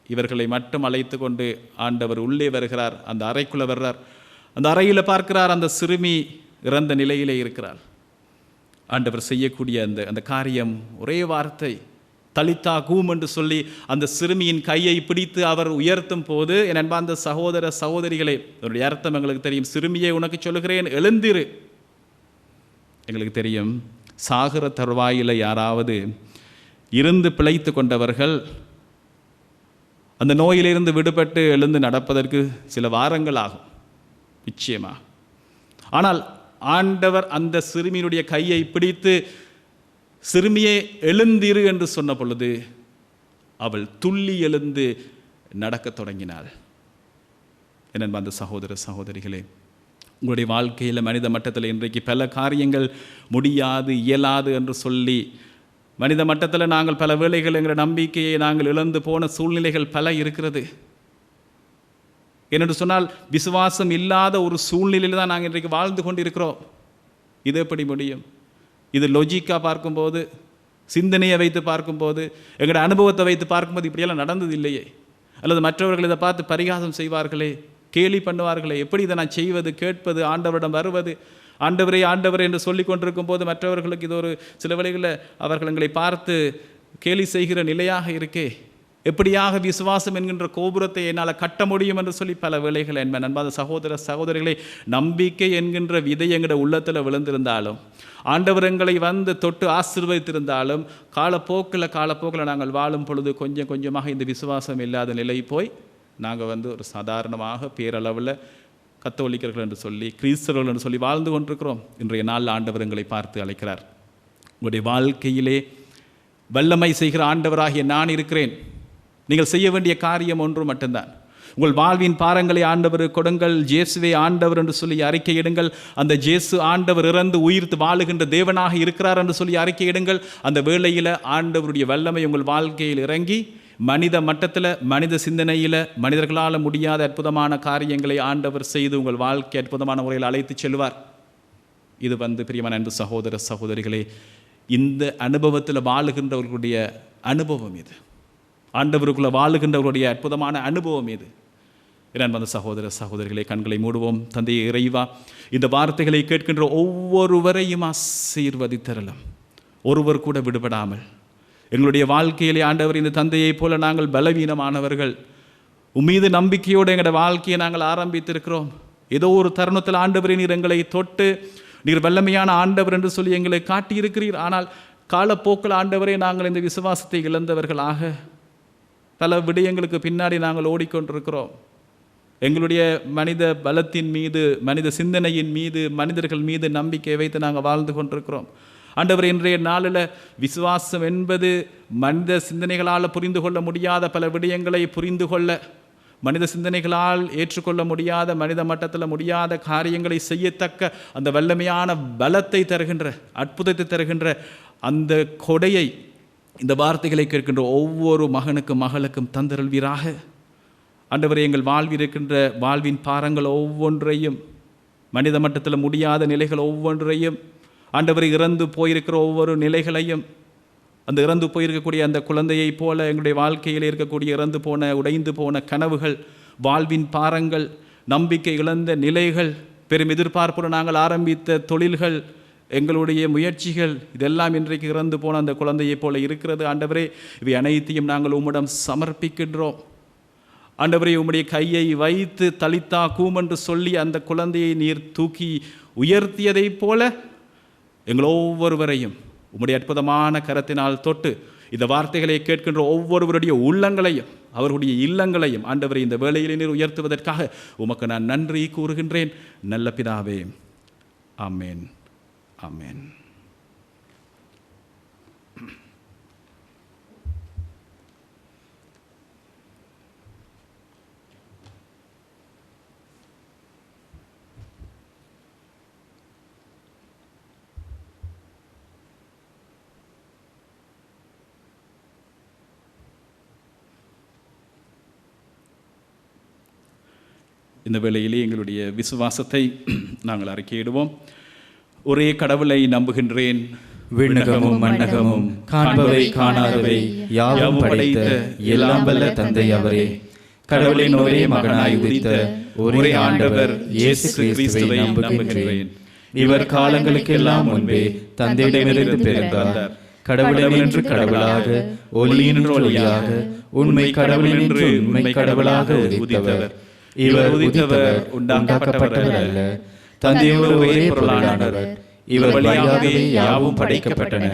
இவர்களை மட்டும் அழைத்து கொண்டு ஆண்டவர் உள்ளே வருகிறார். அந்த அறைக்குள்ளே வர்றார். அந்த அறையில் பார்க்கிறார், அந்த சிறுமி இறந்த நிலையிலே இருக்கிறார். ஆண்டவர் செய்யக்கூடிய அந்த காரியம் ஒரே வார்த்தை, தலித்தா கூம் என்று சொல்லி அந்த சிறுமியின் கையை பிடித்து அவர் உயர்த்தும் போது, என் அன்பார்ந்த சகோதர சகோதரிகளே, அதனுடைய அர்த்தம் எங்களுக்கு தெரியும். சிறுமியை உனக்கு சொல்லுகிறேன், எழுந்திரு. எங்களுக்கு தெரியும், சாகிற தருவாயில் யாராவது இருந்து பிழைத்து கொண்டவர்கள் அந்த நோயிலிருந்து விடுபட்டு எழுந்து நடப்பதற்கு சில வாரங்கள் ஆகும் நிச்சயமாக. ஆனால் ஆண்டவர் அந்த சிறுமியினுடைய கையை பிடித்து, சிறுமியே எழுந்திரு என்று சொன்ன பொழுது அவள் துள்ளி எழுந்து நடக்க தொடங்கினாள். என்ன அந்த சகோதர சகோதரிகளே, உங்களுடைய வாழ்க்கையில் மனித மட்டத்தில் இன்றைக்கு பல காரியங்கள் முடியாது இயலாது என்று சொல்லி மனித மட்டத்தில் நாங்கள் பல வேளைகள் எங்கள் நம்பிக்கையை நாங்கள் இழந்து போன சூழ்நிலைகள் பல இருக்கிறது. ஏனென்று சொன்னால் விசுவாசம் இல்லாத ஒரு சூழ்நிலையில் தான் நாங்கள் இன்றைக்கு வாழ்ந்து கொண்டு இருக்கிறோம். இது எப்படி முடியும்? இது லொஜிக்காக பார்க்கும்போது, சிந்தனையை வைத்து பார்க்கும்போது, எங்களோட அனுபவத்தை வைத்து பார்க்கும்போது இப்படியெல்லாம் நடந்தது இல்லையே. அல்லது மற்றவர்கள் இதை பார்த்து பரிகாசம் செய்வார்களே, கேலி பண்ணுவார்களே, எப்படி இதை நான் செய்வது, கேட்பது, ஆண்டவரிடம் வருவது, ஆண்டவரே ஆண்டவரே என்று சொல்லி கொண்டிருக்கும் போது மற்றவர்களுக்கு இது ஒரு சில வேளைகளில் அவர்கள் எங்களை பார்த்து கேலி செய்கிற நிலையாக இருக்கே. எப்படியாக விசுவாசம் என்கின்ற கோபுரத்தை என்னால் கட்ட முடியும் என்று சொல்லி பல வேளைகள் என் அன்பான சகோதரிகளை நம்பிக்கை என்கின்ற விதை எங்கட உள்ளத்தில் விழுந்திருந்தாலும் ஆண்டவர் எங்களை வந்து தொட்டு ஆசீர்வதித்திருந்தாலும் காலப்போக்கில் நாங்கள் வாழும் பொழுது கொஞ்சம் கொஞ்சமாக இந்த விசுவாசம் இல்லாத நிலை போய் நாங்கள் ஒரு சாதாரணமாக பேரளவில் கத்தோலிக்கர்கள் என்று சொல்லி கிறிஸ்தவர்கள் என்று சொல்லி வாழ்ந்து கொண்டிருக்கிறோம். இன்றைய நாள் ஆண்டவர் எங்களை பார்த்து அழைக்கிறார். உங்களுடைய வாழ்க்கையிலே வல்லமை செய்கிற ஆண்டவராகிய நான் இருக்கிறேன். நீங்கள் செய்ய வேண்டிய காரியம் ஒன்று மட்டும்தான். உங்கள் வாழ்வின் பாரங்களை ஆண்டவர் கொடுங்கள், ஜேசுவே ஆண்டவர் என்று சொல்லி அறிக்கையிடுங்கள். அந்த ஜேசு ஆண்டவர் இறந்து உயிர்த்து வாழுகின்ற தேவனாக இருக்கிறார் என்று சொல்லி அறிக்கையிடுங்கள். அந்த வேளையில் ஆண்டவருடைய வல்லமை உங்கள் வாழ்க்கையில் இறங்கி மனித மட்டத்தில், மனித சிந்தனையில் மனிதர்களால் முடியாத அற்புதமான காரியங்களை ஆண்டவர் செய்து உங்கள் வாழ்க்கை அற்புதமான முறையில் அழைத்து செல்வார். இது பிரியமான அன்பு சகோதர சகோதரிகளே, இந்த அனுபவத்தில் வாழுகின்றவர்களுடைய அனுபவம் இது. ஆண்டவருக்குள்ளே வாழுகின்றவர்களுடைய அற்புதமான அனுபவம் இது. இரண்டு சகோதர சகோதரிகளை கண்களை மூடுவோம். தந்தையை இறைவா, இந்த வார்த்தைகளை கேட்கின்ற ஒவ்வொருவரையும் ஆசீர்வதித்தரலாம், ஒருவர் கூட விடுபடாமல். எங்களுடைய வாழ்க்கையிலே ஆண்டவர், இந்த தந்தையை போல நாங்கள் பலவீனமானவர்கள். உம்மீது நம்பிக்கையோடு எங்களுடைய வாழ்க்கையை நாங்கள் ஆரம்பித்திருக்கிறோம். ஏதோ ஒரு தருணத்தில் ஆண்டவரை நீர் எங்களை தொட்டு நீர் வல்லமையான ஆண்டவர் என்று சொல்லி எங்களை காட்டியிருக்கிறீர். ஆனால் காலப்போக்கில் ஆண்டவரே நாங்கள் இந்த விசுவாசத்தை இழந்தவர்களாக பல விடயங்களுக்கு பின்னாடி நாங்கள் ஓடிக்கொண்டிருக்கிறோம். எங்களுடைய மனித பலத்தின் மீது, மனித சிந்தனையின் மீது, மனிதர்கள் மீது நம்பிக்கை வைத்து நாங்கள் வாழ்ந்து கொண்டிருக்கிறோம். ஆண்டவர், இன்றைய நாளில் விசுவாசம் என்பது மனித சிந்தனைகளால் புரிந்து கொள்ள முடியாத பல விடயங்களை புரிந்து கொள்ள, மனித சிந்தனைகளால் ஏற்றுக்கொள்ள முடியாத, மனித மட்டத்தில் முடியாத காரியங்களை செய்யத்தக்க அந்த வல்லமையான பலத்தை தருகின்ற, அற்புதத்தை தருகின்ற அந்த கொடையை இந்த வார்த்தைகளை கேட்கின்ற ஒவ்வொரு மகனுக்கும் மகளுக்கும் தந்தருள்வீராக. ஆண்டவரே, எங்கள் வாழ்விருக்கின்ற வாழ்வின் பாரங்கள் ஒவ்வொன்றையும், மனித மட்டத்தில் முடியாத நிலைகள் ஒவ்வொன்றையும், ஆண்டவரை இறந்து போயிருக்கிற ஒவ்வொரு நிலைகளையும், அந்த இறந்து போயிருக்கக்கூடிய அந்த குழந்தையைப் போல எங்களுடைய வாழ்க்கையில் இருக்கக்கூடிய இறந்து போன, உடைந்து போன கனவுகள், வாழ்வின் பாரங்கள், நம்பிக்கை இழந்த நிலைகள், பெரும் எதிர்பார்ப்புடன் நாங்கள் ஆரம்பித்த தொழில்கள், எங்களுடைய முயற்சிகள், இதெல்லாம் இன்றைக்கு இறந்து போன அந்த குழந்தையைப் போல இருக்கிறது. ஆண்டவரே, இவை அனைத்தையும் நாங்கள் உம்மிடம் சமர்ப்பிக்கின்றோம். ஆண்டவரே, உம்முடைய கையை வைத்து தலித்தா கூமென்று சொல்லி அந்த குழந்தையை நீர் தூக்கி உயர்த்தியதைப் போல எங்கள் ஒவ்வொருவரையும் உம்முடைய அற்புதமான கரத்தினால் தொட்டு இந்த வார்த்தைகளை கேட்கின்ற ஒவ்வொருவருடைய உள்ளங்களையும், அவர்களுடைய இல்லங்களையும் ஆண்டவரை இந்த வேளையில் நீர் உயர்த்துவதற்காக உமக்கு நான் நன்றி கூறுகின்றேன். நல்ல பிதாவே, ஆமேன், ஆமேன். இந்த வேளையிலே எங்களுடைய விசுவாசத்தை நாங்கள் அறிக்கையிடுவோம். ஒரே கடவுளை நம்புகின்றேன், விண்ணகமும் மண்ணகமும் காண்பவை காணாதவை யாவும் படைத்த எல்லாம் வல்ல தந்தை அவரே. கடவுளின் ஒரே மகனாய் உதித்த ஒரே ஆண்டவர் இயேசு கிறிஸ்துவை நம்புகின்றேன். இவர் காலங்களுக்கெல்லாம் முன்பே தந்தையிடமிருந்து பிறந்தார். கடவுளென்று கடவுளாக, ஒளியினின்று ஒளியாக, உண்மை கடவுளினின்று உண்மை கடவுளாக உதித்தவர். இவர் உதித்தவர், உண்டாக்கப்பட்டவர் அல்ல, தந்தையோடு ஒரே பொருளானவர். இவர் வழியாகவே யாவும் படைக்கப்பட்டன.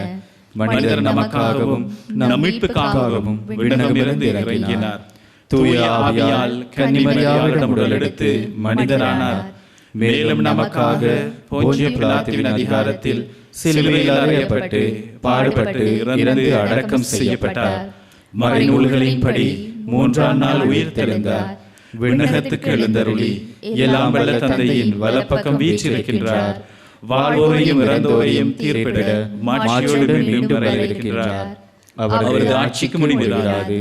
மனிதர் நமக்காகவும் நம் மீட்புக்காகவும் விண்ணகமிருந்து இறங்கினார். தூய ஆவியால் கன்னிமரியாவிடம் உடலெடுத்து மனிதரானார். மேலும் நமக்காக போன்சிய பிலாத்துவின் அதிகாரத்தில் சிலுவையில் அறையப்பட்டு பாடுபட்டு இறந்து அடக்கம் செய்யப்பட்டார். மறைநூல்களின்படி 3ஆம் நாள் உயிர் தெழுந்தார். விண்ணகத்துக்கு எழுந்தருளி எல்லாம் வல்ல தந்தையின் வலப்பக்கம் வீற்றிருக்கின்றார். வாழ்வோரையும் இறந்தோரையும் தீர்ப்பிட மாட்சியோடு மீண்டும் வரவிருக்கின்றார். அவரது ஆட்சிக்கு முடிவில்லாது.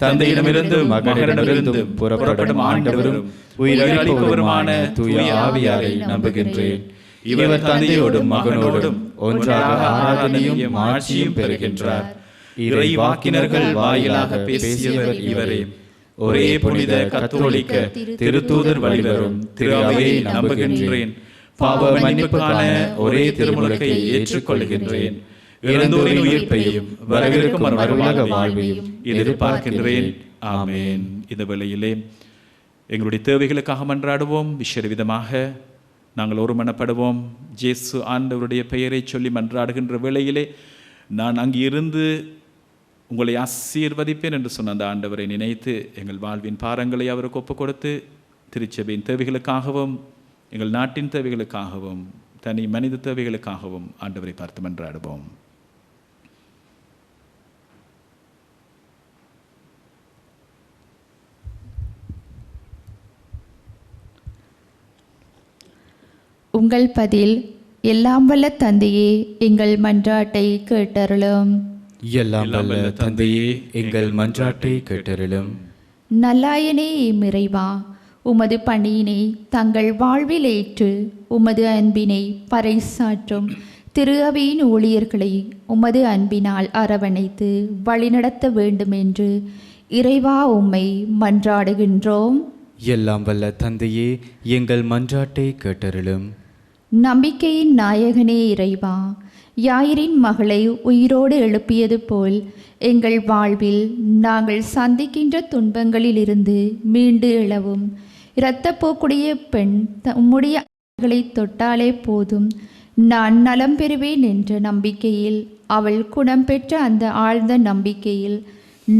தந்தையிடமிருந்து மகனிடமிருந்து புறப்படும் ஆண்டவரும் உயிரளிப்பவருமான தூய ஆவியாரை நம்புகின்றேன். இவர் தந்தையோடும் மகனோடும் ஒன்றாக ஆராதனையும் ஆட்சியும் பெறுகின்றார். இறை வாக்கினர்கள் வாயிலாக பேசியவர் இவரே. ஒரே புனித கத்தோலிக்க திருத்தூதர் வழிவரும் திரு அவையை நம்புகின்றேன். பாவ மன்னிப்புக்கான ஒரே திருமுழுக்கை ஏற்றுக்கொள்கின்றேன். இறந்தோரின் உயிர்ப்பையும் வரவிருக்கும் மறுவுலக வாழ்வையும் எதிர்பார்க்கின்றேன். ஆமென். இந்த வேளையிலே எங்களுடைய தேவைகளுக்காக மன்றாடுவோம். விசேட விதமாக நாங்கள் ஒருமனப்படுவோம். இயேசு ஆண்டவருடைய பெயரை சொல்லி மன்றாடுகின்ற வேளையிலே நான் அங்கு இருந்து உங்களை ஆசீர்வதிப்பேன் என்று சொன்ன அந்த ஆண்டவரை நினைத்து எங்கள் வாழ்வின் பாரங்களை அவருக்கு ஒப்புக் கொடுத்து திருச்சபையின் தேவைகளுக்காகவும் எங்கள் நாட்டின் தேவைகளுக்காகவும் தனி மனித தேவைகளுக்காகவும் ஆண்டவரை பார்த்து மன்றாடுவோம். உங்கள் பதில் எல்லாம் வல்ல தந்தையே, எங்கள் மன்றாட்டை கேட்டருளும். எல்லாம் வல்ல தந்தையே, எங்கள் மன்றாட்டை கேட்டருளும். நல்லாயனே இறைவா, உமது பணியினை தங்கள் வாழ்வில் ஏற்று உமது அன்பினை பறைசாற்றும் திரு அவையின் ஊழியர்களை உமது அன்பினால் அரவணைத்து வழிநடத்த வேண்டும் என்று இறைவா உம்மை மன்றாடுகின்றோம். எல்லாம் வல்ல தந்தையே, எங்கள் மன்றாட்டை கேட்டருளும். நம்பிக்கையின் நாயகனே இறைவா, யாயிரின் மகளை உயிரோடு எழுப்பியது போல் எங்கள் வாழ்வில் நாங்கள் சந்திக்கின்ற துன்பங்களிலிருந்து மீண்டு எழவும் இரத்தப்போக்குடைய பெண் உம்முடைய களை தொட்டாலே போதும் நான் நலம் பெறுவேன் என்ற நம்பிக்கையில், அவள் குணம் பெற்ற அந்த ஆழ்ந்த நம்பிக்கையில்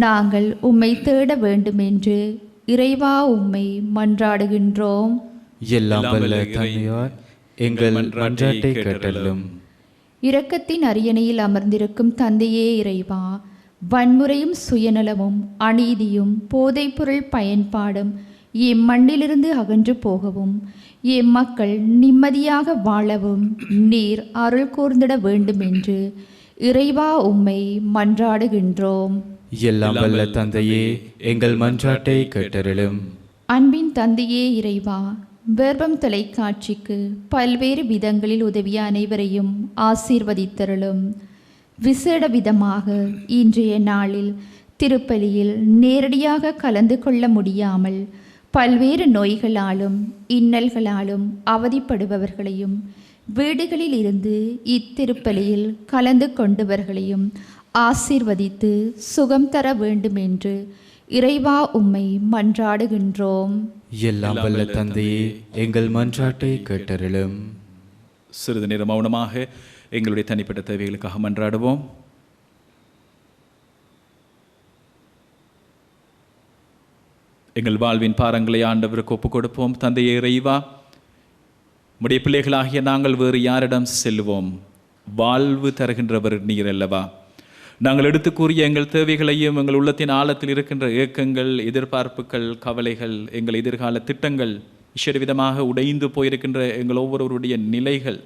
நாங்கள் உம்மை தேட வேண்டும் என்று இறைவா உம்மை மன்றாடுகின்றோம். எல்லாம் வல்ல தந்தையார், எங்கள் மன்றாட்டை கேட்டருளும். இரக்கத்தின் அரியணையில் அமர்ந்திருக்கும் தந்தையே இறைவா, வன்முறையும் சுயநலமும் அநீதியும் போதைப்பொருள் பயன்பாடும் மண்ணிலிருந்து அகன்று போகவும் மக்கள் நிம்மதியாக வாழவும் நீர் அருள் கூர்ந்திட வேண்டும் என்று இறைவா உம்மை மன்றாடுகின்றோம். எல்லாம் வல்ல தந்தையே, எங்கள் மன்றாட்டை கேட்டருளும். அன்பின் தந்தையே இறைவா, வெர்பம் தொலைக்காட்சிக்கு பல்வேறு விதங்களில் உதவிய அனைவரையும் ஆசீர்வதித்தருளும். விசேட விதமாக இன்றைய நாளில் திருப்பலியில் நேரடியாக கலந்து கொள்ள முடியாமல் பல்வேறு நோய்களாலும் இன்னல்களாலும் அவதிப்படுபவர்களையும் வீடுகளில் இருந்து இத்திருப்பலியில் கலந்து கொண்டவர்களையும் ஆசீர்வதித்து சுகம் தர வேண்டும் என்று இறைவா உம்மை மன்றாடுகின்றோம். எல்லாம் வல்ல தந்தையே, எங்கள் மன்றாட்டை கேட்டருளும். சிறிது நேரம் மௌனமாக எங்களுடைய தனிப்பட்ட தேவைகளுக்காக மன்றாடுவோம். எங்கள் வாழ்வின் பாரங்களை ஆண்டவருக்கு ஒப்புக் கொடுப்போம். தந்தையே இறைவா, உம்முடைய பிள்ளைகளாகிய நாங்கள் வேறு யாரிடம் செல்வோம்? வாழ்வு தருகின்றவர் நீர் அல்லவா. நாங்கள் எடுத்து கூறிய எங்கள் தேவைகளையும் எங்கள் உள்ளத்தின் ஆழத்தில் இருக்கின்ற ஏக்கங்கள், எதிர்பார்ப்புகள், கவலைகள், எங்கள் எதிர்கால திட்டங்கள், விசேட விதமாக உடைந்து போயிருக்கின்ற எங்கள் ஒவ்வொருவருடைய நிலைகள்,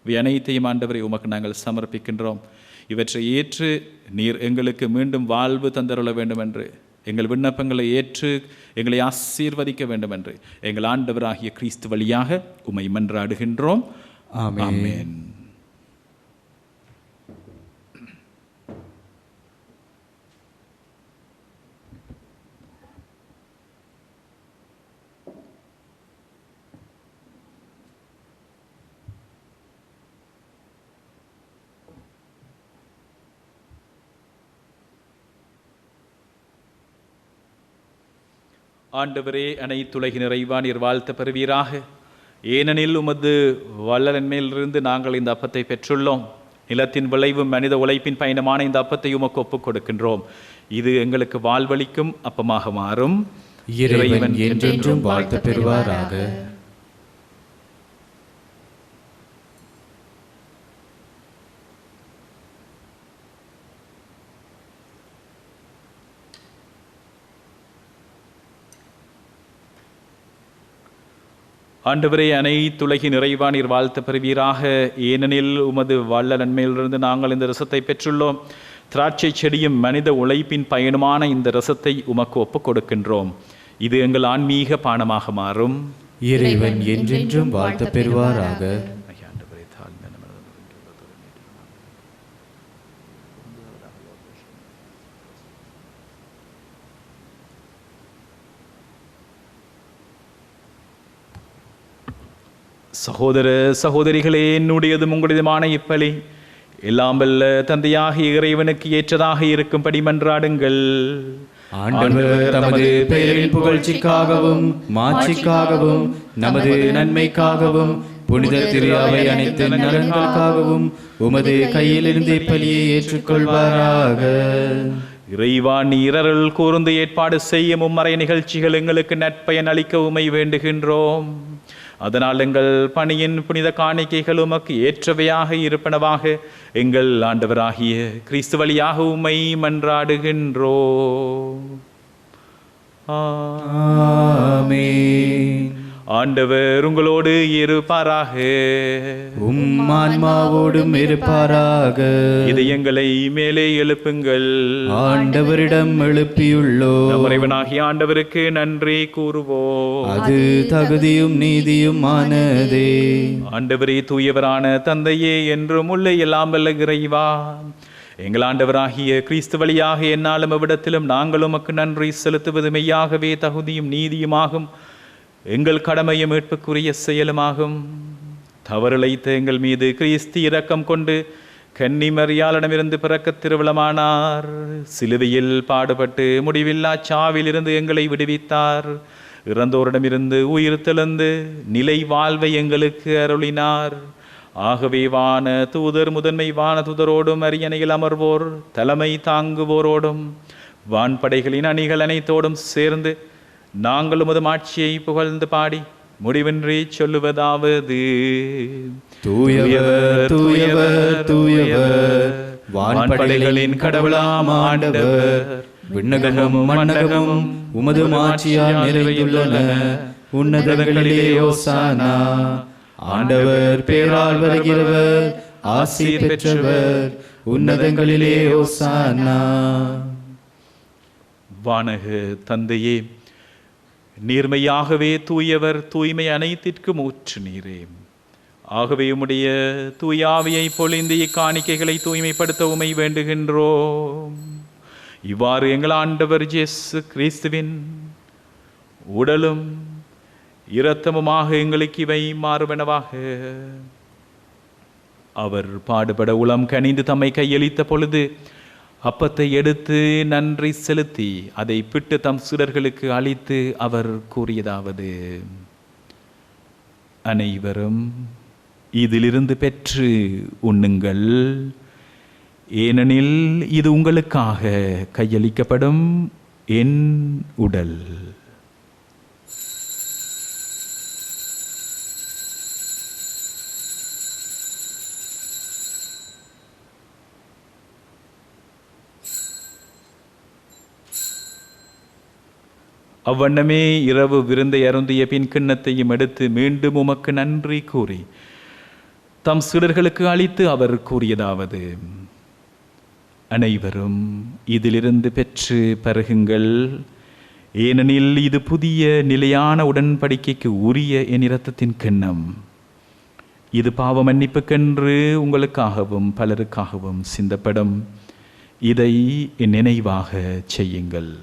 இவை அனைத்தையும் ஆண்டவரை உமக்கு நாங்கள் சமர்ப்பிக்கின்றோம். இவற்றை ஏற்று நீர் எங்களுக்கு மீண்டும் வாழ்வு தந்தருள வேண்டும் என்று, எங்கள் விண்ணப்பங்களை ஏற்று எங்களை ஆசீர்வதிக்க வேண்டும் என்று எங்கள் ஆண்டவராகிய கிறிஸ்து வழியாக உம்மை மன்றாடுகின்றோம். ஆமென். ஆண்டவரே, அனைத்துலகின் இறைவா, நீர் வாழ்த்த பெறுவீராக. ஏனெனில் உமது வல்லன்மையிலிருந்து நாங்கள் இந்த அப்பத்தை பெற்றுள்ளோம். நிலத்தின் விளைவும் மனித உழைப்பின் பயணமான இந்த அப்பத்தை உமக்கு ஒப்புக் கொடுக்கின்றோம். இது எங்களுக்கு வாழ்வளிக்கும் அப்பமாக மாறும். இறைவன் என்றென்றும் வாழ்த்த பெறுவாராக. ஆண்டவரே, அனைத்துலகின் இறைவா, நீர் வாழ்த்த பெறுவீராக. ஏனெனில் உமது வல்ல நன்மையிலிருந்து நாங்கள் இந்த ரசத்தை பெற்றுள்ளோம். திராட்சை செடியும் மனித உழைப்பின் பயனுமான இந்த ரசத்தை உமக்கு ஒப்புக் கொடுக்கின்றோம். இது எங்கள் ஆன்மீக பானமாக மாறும். இறைவன் என்றென்றும் வாழ்த்த பெறுவாராக. சகோதர சகோதரிகளே, என்னுடையதும் உங்களுடையதுமான இப்பலி எல்லாம் வல்ல தந்தையாகிய இறைவனுக்கு ஏற்றதாக இருக்கும்படி மன்றாடுங்கள். ஆண்டவர் தமது பெயரின் புகழ்ச்சிக்காகவும் மாட்சிக்காகவும் நமது நன்மைக்காகவும் புனித திரு அவை அனைத்து நலன்களுக்காகவும் உமது கையிலிருந்து பலியை ஏற்றுக்கொள்வாராக. இறைவா, நீர் அருள் கூர்ந்து ஏற்பாடு செய்யும் மும்மறை நிகழ்ச்சிகள் எங்களுக்கு நற்பயன் அளிக்க உமை வேண்டுகின்றோம். அதனால் எங்கள் பணியின் புனித காணிக்கைகள் உமக்கு ஏற்றவையாக இருப்பனவாக எங்கள் ஆண்டவராகிய கிறிஸ்து வழியாக உம்மை மன்றாடுகின்றோம். ஆமென். ஆண்டவர் உங்களோடு இருப்பாராக. உம் ஆன்மாவோடும் இருப்பாராக. இதயங்களை மேலே எழுப்புங்கள். ஆண்டவரிடம் எழுப்பியுள்ளோம். நம் இறைவனாகிய ஆண்டவருக்கு நன்றி கூறுவோம். அது தகுதியும் நீதியும் ஆனதே. ஆண்டவரே, தூயவரான தந்தையே, என்றும் உள்ள எல்லாம் வல்ல இறைவா, எங்கள் ஆண்டவராகிய கிறிஸ்து வழியாக என்னாலும் அவ்விடத்திலும் நாங்கள் உமக்கு நன்றி செலுத்துவது மெய்யாகவே தகுதியும் நீதியுமாகும், எங்கள் கடமையும் மீட்புக்குரிய செயலுமாகும். தவறிழைத்த எங்கள் மீது கிறிஸ்து இரக்கம் கொண்டு கன்னி மரியாளிடமிருந்து பிறக்க திருவிழமானார். சிலுவையில் பாடுபட்டு முடிவில்லா சாவிலிருந்து எங்களை விடுவித்தார். இறந்தோரிடமிருந்து உயிர் தெழுந்து நிலை வாழ்வை எங்களுக்கு அருளினார். ஆகவே வான தூதர் முதன்மை வான தூதரோடும் அரியணையில் அமர்வோர் தலைமை தாங்குவோரோடும் வான்படைகளின் அணிகள் அனைத்தோடும் சேர்ந்து நாங்கள் உமது ஆட்சியை புகழ்ந்து பாடி முடிவின்றி சொல்லுவதாவது: தூயவர் தூயவர் தூயவர், வான்படைகளின் கடவுளாம் ஆண்டவர். விண்ணகமும் மண்ணகமும் உமது ஆட்சியால் நிறைந்துள்ளன. உன்னதங்களிலே ஓசானா. ஆண்டவர் பேரால் வருகிறவர் ஆசி பெற்றவர். உன்னதங்களிலே ஓசானா. வானக தந்தையே, நீர்மையாகவே தூயவர், தூய்மை அனைத்திற்கும் ஊற்று நீரே. ஆகவே உம்முடைய தூயாவியை பொழிந்து இக்காணிக்கைகளை தூய்மைப்படுத்த உமை வேண்டுகின்றோம். இவ்வாறு எங்கள் ஆண்டவர் இயேசு கிறிஸ்துவின் உடலும் இரத்தமுமாக எங்களுக்கு இவை மாறுவனவாக. அவர் பாடுபட உளம் கனிந்து தம்மை கையளித்த பொழுது அப்பத்தை எடுத்து நன்றி செலுத்தி அதை பிட்டு தம் சீடர்களுக்கு அளித்து அவர் கூறியதாவது: அனைவரும் இதிலிருந்து பெற்று உண்ணுங்கள், ஏனெனில் இது உங்களுக்காக கையளிக்கப்படும் என் உடல். அவ்வண்ணமே இரவு விருந்தை அருந்திய பின் கிண்ணத்தையும் எடுத்து மீண்டும் உமக்கு நன்றி கூறி தம் சீடர்களுக்கு அளித்து அவர் கூறியதாவது: அனைவரும் இதிலிருந்து பெற்று பருகுங்கள், ஏனெனில் இது புதிய நிலையான உடன்படிக்கைக்கு உரிய என் இரத்தத்தின் கிண்ணம். இது பாவ மன்னிப்புக்கென்று உங்களுக்காகவும் பலருக்காகவும் சிந்தப்படும். இதை என் நினைவாக செய்யுங்கள்.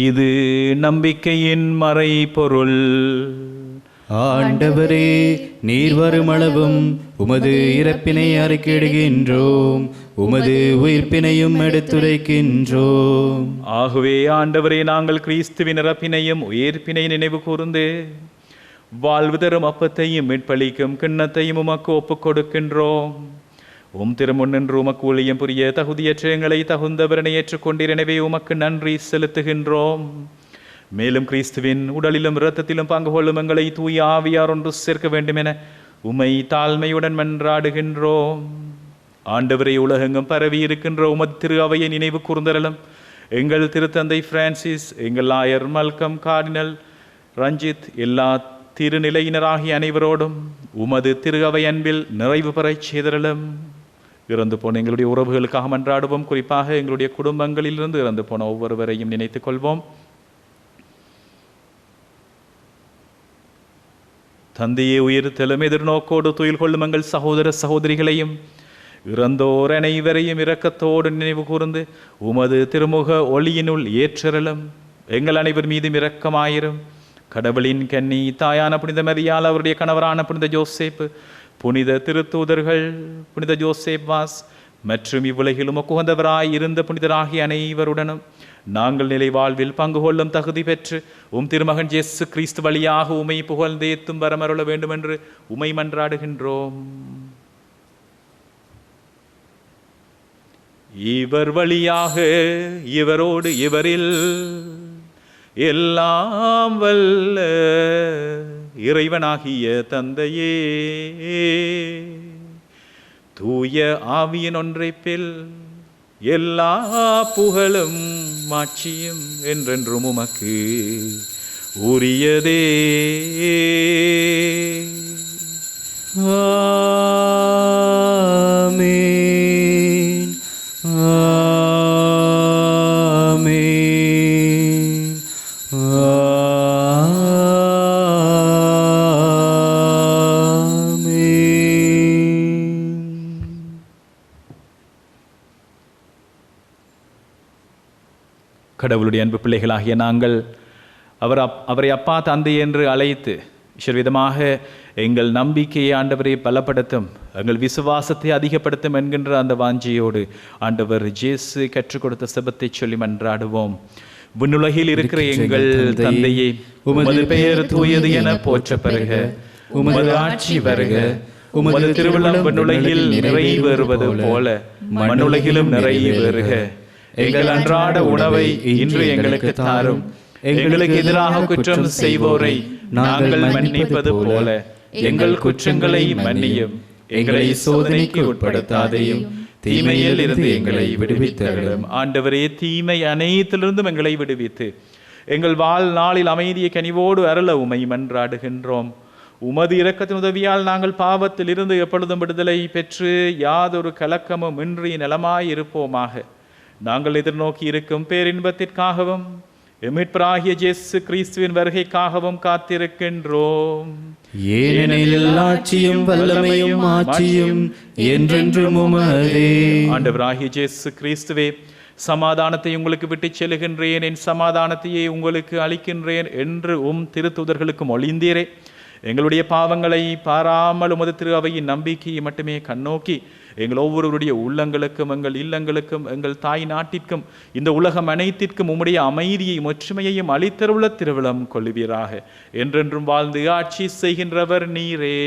இது நம்பிக்கையின் மறைபொருள். ஆண்டவரே, நீர் வருமளவும் உமது இறப்பினை அறிக்கையிடுகின்றோம், உமது உயிர்ப்பினையும் எடுத்துரைக்கின்றோம். ஆகவே ஆண்டவரே, நாங்கள் கிறிஸ்துவின் இறப்பினையும் உயிர்ப்பினையும் நினைவு கூர்ந்து வாழ்வு தரும் அப்பத்தையும் மீட்பளிக்கும் கிண்ணத்தையும் உமக்கு ஒப்புக் கொடுக்கின்றோம். திருமுன்னின்று உமக்கு ஊழியம் புரிய தகுதியற்ற எங்களை தகுந்தவரனை ஏற்றுக்கொண்டீர். எனவே உமக்கு நன்றி செலுத்துகின்றோம். மேலும் கிறிஸ்துவின் உடலிலும் இரத்தத்திலும் பங்கு கொள்ளும் எங்களை தூய ஆவியார் ஒன்று சேர்க்க வேண்டும் என உம்மை தாழ்மையுடன் மன்றாடுகின்றோம். ஆண்டவரை, உலகெங்கும் பரவி இருக்கின்ற உமது திரு அவையை நினைவு கூர்ந்தரலும். எங்கள் திருத்தந்தை பிரான்சிஸ், எங்கள் ஆயர் மல்கம், கார்டினல் ரஞ்சித், எல்லா திருநிலையினராகிய அனைவரோடும் உமது திரு அவை அன்பில் நிறைவு பெறச் செய்தரலும். இறந்து போன எங்களுடைய உறவுகளுக்காக மன்றாடுவோம். குறிப்பாக எங்களுடைய குடும்பங்களிலிருந்து இறந்து போன ஒவ்வொருவரையும் நினைத்துக் கொள்வோம். தந்தையே, உயிர்த்தெழும் எதிர்நோக்கோடு துயில் கொள்ளும் எங்கள் சகோதர சகோதரிகளையும் இறந்தோர் அனைவரையும் இரக்கத்தோடு நினைவு கூர்ந்து உமது திருமுக ஒளியினுள் ஏற்றருளும். எங்கள் அனைவர் மீதும் இரக்கமாயிரும். கடவுளின் கன்னி தாயான புனித மரியாள், அவருடைய கணவரான புனித ஜோசேப்பு, புனித திருத்தூதர்கள், புனித ஜோசேப் வாஸ் மற்றும் இவ்வுலகில் உமக்கு உகந்தவராய் இருந்த புனிதராகிய அனைவருடனும் நாங்கள் நிலை வாழ்வில் பங்கு கொள்ளும் தகுதி பெற்று திருமகன் இயேசு கிறிஸ்து வழியாக உமை புகழ்ந்தேத்தும் வரமருள வேண்டும் என்று உமை மன்றாடுகின்றோம். இவர் வழியாக இவரோடு இவரில் எல்லாம் வல்ல இறைவனாகிய தந்தையே, தூய ஆவியின் ஒன்றைப்பில் எல்லா புகழும் மாட்சியும் என்றென்றும் உமக்கு உரியதே. ஆமென். ஆமென். கடவுளுடைய அன்பு பிள்ளைகளாகிய நாங்கள் அவரை அப்பா தந்தை என்று அழைத்து விதமாக எங்கள் நம்பிக்கையை ஆண்டவரை பலப்படுத்தும், எங்கள் விசுவாசத்தை அதிகப்படுத்தும் என்கின்ற அந்த வாஞ்சியோடு ஆண்டவர் இயேசு கற்றுக் கொடுத்த செபத்தை சொல்லி மன்றாடுவோம். விண்ணுலகில் இருக்கிற எங்கள் தந்தையே, உமது பெயர் தூயது என போற்ற பெறுக. உமது ஆட்சி வருக. உமது திருவிழம் விண்ணுலகில் நிறைவேறுவது போல மண்ணுலகிலும் நிறைவேறுக. எங்கள் அன்றாட உணவை இன்று எங்களுக்கு தாரும். எங்களுக்கு எதிராக குற்றம் செய்வோரை நாங்கள் மன்னிப்பது போல எங்கள் குற்றங்களை மன்னியும். எங்களை சோதனைக்கு உட்படுத்தாதையும் தீமையில் இருந்து எங்களை விடுவித்தருளும். ஆண்டவரே, தீமை அனைத்திலிருந்தும் எங்களை விடுவித்து எங்கள் வாழ்நாளில் அமைதியை கனிவோடு அருள உமை மன்றாடுகின்றோம். உமது இரக்கத்தின் உதவியால் நாங்கள் பாவத்தில் இருந்து எப்பொழுதும் விடுதலை பெற்று யாதொரு கலக்கமும் இன்றி நலமாய் இருப்போமாக. நாங்கள் எதிர்நோக்கி இருக்கும் பேரின்பத்திற்காகவும் மீட்பராகிய இயேசு கிறிஸ்துவின் வருகைக்காகவும் காத்திருக்கின்றோம். ஏனெனில் ஆட்சியும் வல்லமையும் ஆட்சியும் என்றென்றும் உமதே. ஆண்டவராகிய இயேசு கிறிஸ்துவே, சமாதானத்தை உங்களுக்கு விட்டு செல்கின்றேன், என் சமாதானத்தையே உங்களுக்கு அளிக்கின்றேன் என்று திருத்தூதர்களுக்கு மொழிந்தீரே. எங்களுடைய பாவங்களை பாராமல் உமது திரு அவையின் நம்பிக்கையை மட்டுமே கண்ணோக்கி எங்கள் ஒவ்வொருவருடைய உள்ளங்களுக்கும் எங்கள் இல்லங்களுக்கும் எங்கள் தாய் நாட்டிற்கும் இந்த உலகம் அனைத்திற்கும் உம்முடைய அமைதியையும் ஒற்றுமையையும் அளித்தருள திருவிழம் கொள்ளுவீராக. என்றென்றும் வாழ்ந்து ஆட்சி செய்கின்றவர் நீரே.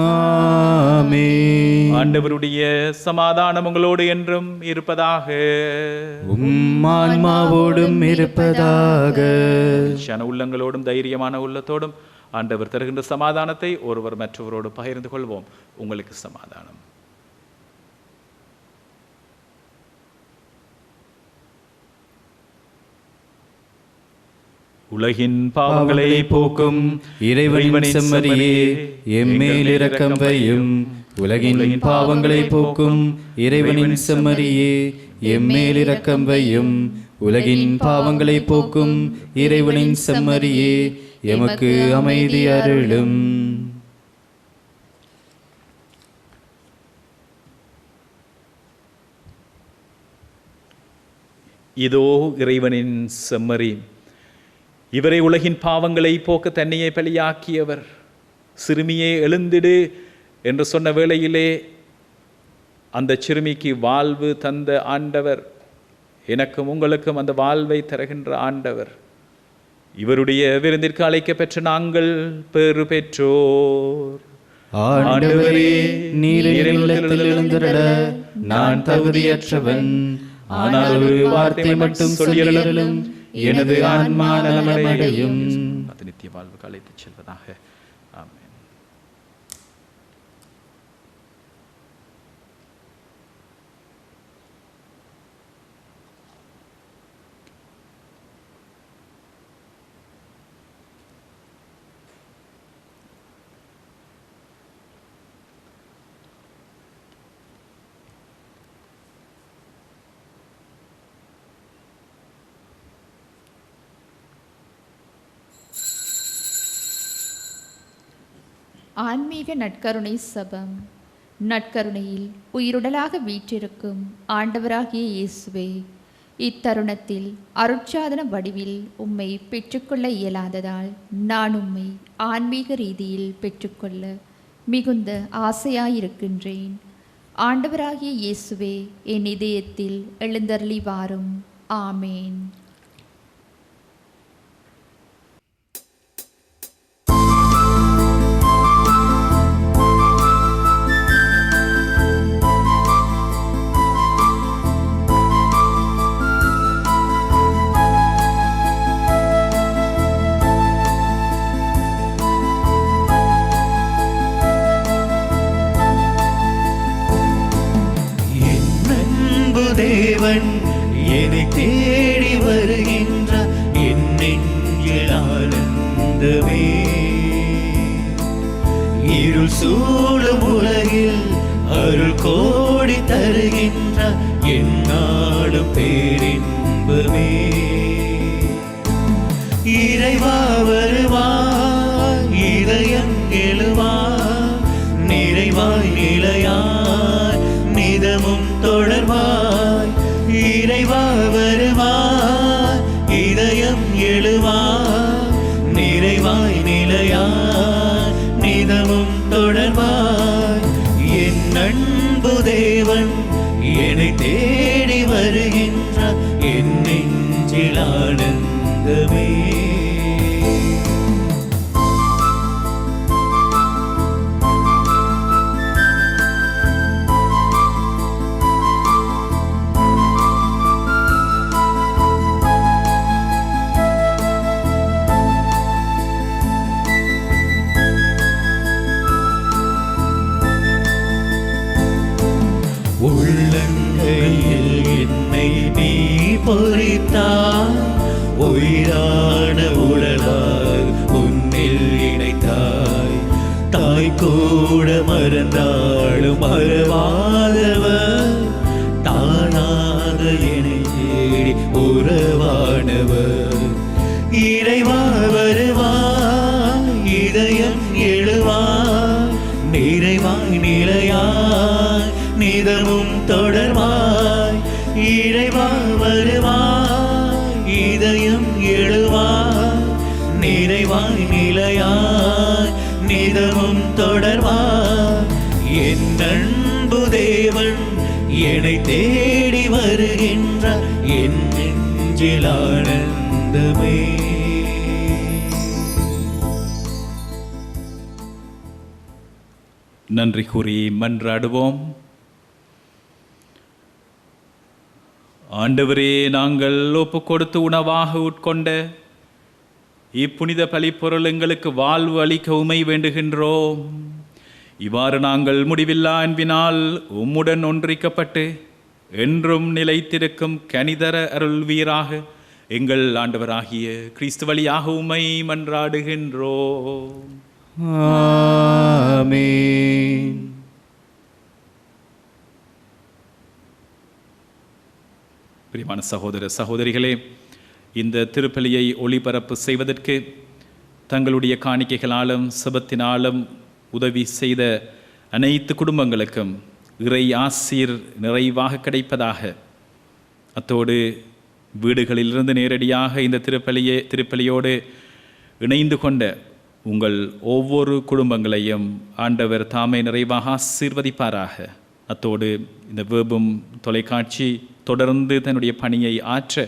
ஆமென். ஆண்டவருடைய சமாதானம் உங்களோடு என்றும் இருப்பதாக. ஆன்மாவோடும் இருப்பதாக. உள்ளங்களோடும் தைரியமான உள்ளத்தோடும் ஆண்டவர் தருகின்ற சமாதானத்தை ஒருவர் மற்றவரோடு பகிர்ந்து கொள்வோம். உங்களுக்கு சமாதானம். உலகின் பாவங்களை போக்கும் இறைவனின் செம்மறியே, எம்மேல் இரக்கம் வையும். உலகின் பாவங்களை போக்கும் இறைவனின் செம்மறியே, எம்மேல் இரக்கம் வையும். உலகின் பாவங்களை போக்கும் இறைவனின் செம்மறியே, எமக்கு அமைதி அருளும். இதோ இறைவனின் செம்மறி, இவரை உலகின் பாவங்களை போக்க தன்னையே பலியாக்கியவர். சிறுமியே எழுந்திடு என்று சொன்ன வேளையிலே அந்த சிறுமிக்கு வாழ்வு தந்த ஆண்டவர், எனக்கும் உங்களுக்கும் அந்த வாழ்வை தருகின்ற ஆண்டவர். இவருடைய விருந்திற்கு அழைக்க பெற்ற நாங்கள் பெறு பெற்றோர். ஆண்டவரே, நீர் இல்லத்தில் எழுந்திருட நான் தகுதியற்றவன். ஆனால் ஒரு வார்த்தை மட்டும் சொல்லியருளும், எனது ஆன்மா நலமடையும். அது நித்திய வாழ்வுக்கு அழைத்துச் செல்வதாக. ஆமென். ஆன்மீக நற்கருணை சபம். நற்கருணையில் உயிருடலாக வீற்றிருக்கும் ஆண்டவராகிய இயேசுவே, இத்தருணத்தில் அருட்சாதன வடிவில் உம்மை பெற்றுக்கொள்ள இயலாததால் நான் உம்மை ஆன்மீக ரீதியில் பெற்றுக்கொள்ள மிகுந்த ஆசையாயிருக்கின்றேன். ஆண்டவராகிய இயேசுவே, என் இதயத்தில் எழுந்தருளி வாரும். ஆமேன். தேவன் என்னை தேடி வருகின்றார், என் நெஞ்சில் ஆனந்தமே. இருள் சூழும் உலகில் அருள் கோடி தருகின்றார், என்னாலும் பேரின்பமே. இறைவா வருவாய், இதயம் எழுவாய், நிறைவாய் நிலையாய் நிதமும் தொடர்வாய். இறைவா வருவாய், இதயம் எழுவாய், நிறைவாய் நிலையாய் நிதமும் தொடர்வாய். என் அன்பு தேவன் என்னை தேடி வருகின்றார், என் நெஞ்சில் ஆனந்தமே. உள்ளங்கையில் என்னை நீ பொறித்தாய், உயிரான உடலாய் உன்னில் இணைத்தாய். தாய் கூட மறந்தாலும் மறவாதவர், தானாக என்னை தேடி உறவானவர். இறைவா வருவாய், இதயம் எழுவாய், நிறைவாய் நிலையாய் நிதமும் தொடர்வாய். இறைவா வருவாய், இதயம் எழுவாய், நிறைவாய் நிலையாய் நிதமும் தொடர்வாய். என் அன்பு தேவன் என்னை தேடி வருகின்றார், என் நெஞ்சில் ஆனந்தமே. நன்றி கூறி மன்றாடுவோம். ஆண்டவரே, நாங்கள் ஒப்பு கொடுத்து உணவாக உட்கொண்ட இப்புனித பலிப்பொருள் எங்களுக்கு வாழ்வு அளிக்க உமை வேண்டுகின்றோம். இவ்வாறு நாங்கள் முடிவில்லா அன்பினால் உம்முடன் ஒன்றிக்கப்பட்டு என்றும் நிலைத்திருக்கும் கனிதர அருள்வீராக எங்கள் ஆண்டவராகிய கிறிஸ்து வழியாக உம்மை மன்றாடுகின்றோம். ஆமென். பிரியமான சகோதர சகோதரிகளே, இந்த திருப்பலியை ஒளிபரப்பு செய்வதற்கு தங்களுடைய காணிக்கைகளாலும் செபத்தினாலும் உதவி செய்த அனைத்து குடும்பங்களுக்கும் இறை ஆசீர் நிறைவாக கிடைப்பதாக. அத்தோடு வீடுகளிலிருந்து நேரடியாக இந்த திருப்பலியோடு இணைந்து கொண்ட உங்கள் ஒவ்வொரு குடும்பங்களையும் ஆண்டவர் தாமே நிறைவாக ஆசீர்வதிப்பாராக. அத்தோடு இந்த வேபும் தொலைக்காட்சி தொடர்ந்து தன்னுடைய பணியை ஆற்ற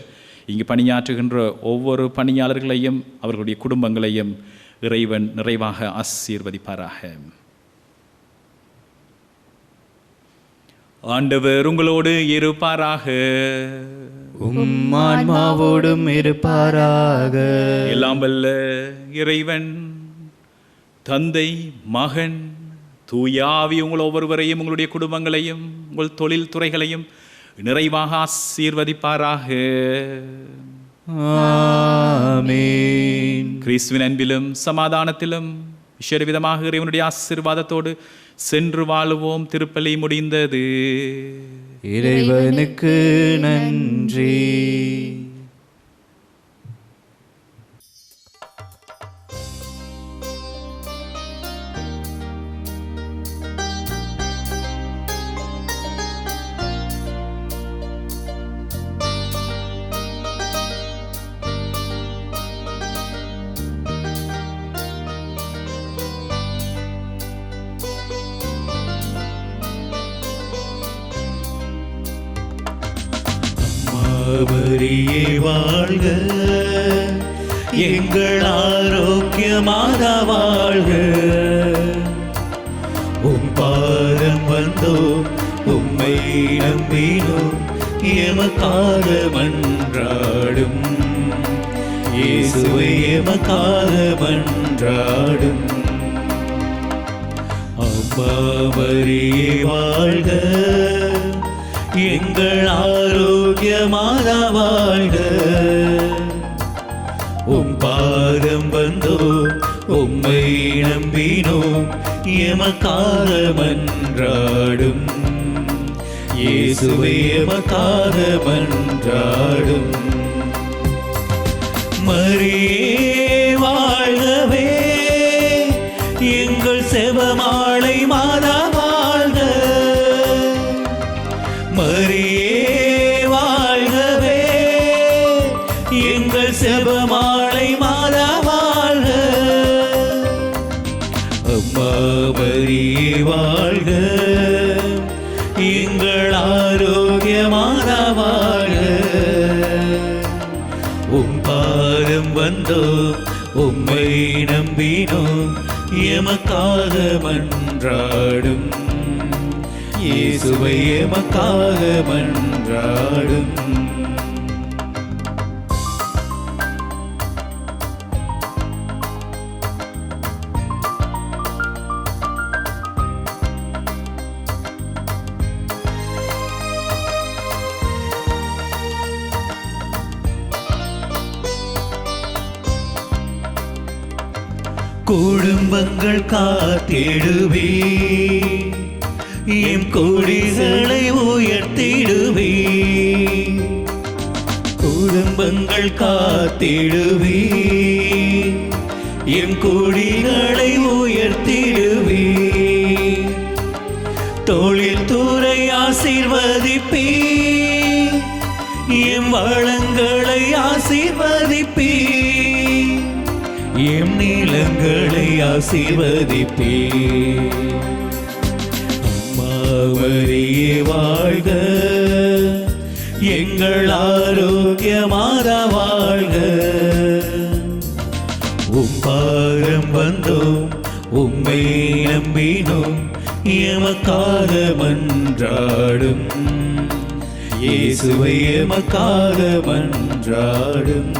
இங்கு பணியாற்றுகின்ற ஒவ்வொரு பணியாளர்களையும் அவர்களுடைய குடும்பங்களையும் இறைவன் நிறைவாக ஆசீர்வதிப்பாராக. ஆண்டவர் உங்களோடு இருப்பாராக. உம் ஆன்மாவோடும் இருப்பாராக. எல்லாம் வல்ல இறைவன் தந்தை, மகன், தூய ஆவி உங்கள் ஒவ்வொருவரையும் உங்களுடைய குடும்பங்களையும் உங்கள் தொழில் துறைகளையும் நிறைவாக ஆசீர்வதிப்பாராக. ஆமென். கிறிஸ்துவின் அன்பிலும் சமாதானத்திலும் விசேட விதமாக இறைவனுடைய ஆசீர்வாதத்தோடு சென்று வாழுவோம். திருப்பலி முடிந்தது. இறைவனுக்கு நன்றி. மரியே வாழ்க, எங்கள் ஆரோக்கிய மாதா வாழ்க. உம் பாதம் வந்தோம், உம்மை நம்பினோம், எமக்காக மன்றாடும். இயேசுவை எமக்காக மன்றாடும். அம்மா மரியே வாழ்க, எங்கள் ஆரோக்கிய மாதா வாழ்க. உம் பாதம் வந்தோம், உம்மை நம்பினோம், எமக்காக மன்றாடும். இயேசுவை எமக்காக மன்றாடும். மரியே வாழ்கவே, எங்கள் செபமாலை மாதா வாழ்க. மரியே வாழ்கவே, எங்கள் செபமாலை மாதா வாழ்க. அம்மா மரியே வாழ்க, எங்கள் ஆரோக்கிய மாதா வாழ்க. உம் பாதம் வந்தோம், உம்மை நம்பினோம், எமக்காக மன்றாடும். இயேசுவை எமக்காக மன்றாடும். குடும்பங்கள் காத்திடுவே, எம் கொடிகளை உயர்த்திடுவே. குடும்பங்கள் காத்திடுவே, எம் கொடிகளை உயர்த்திடுவே. தொழில் துறை ஆசீர்வதிப்பே, எம் வளங்களை ஆசீர்வதிப்பே. எம் நிலங்களை ஆசீர்வதிப்பே. அம்மா மரியே வாழ்க, எங்கள் ஆரோக்கிய மாதா வாழ்க. உம் பாதம் வந்தோம், உம்மை நம்பினோம், எமக்காக மன்றாடும். இயேசுவை எமக்காக மன்றாடும்.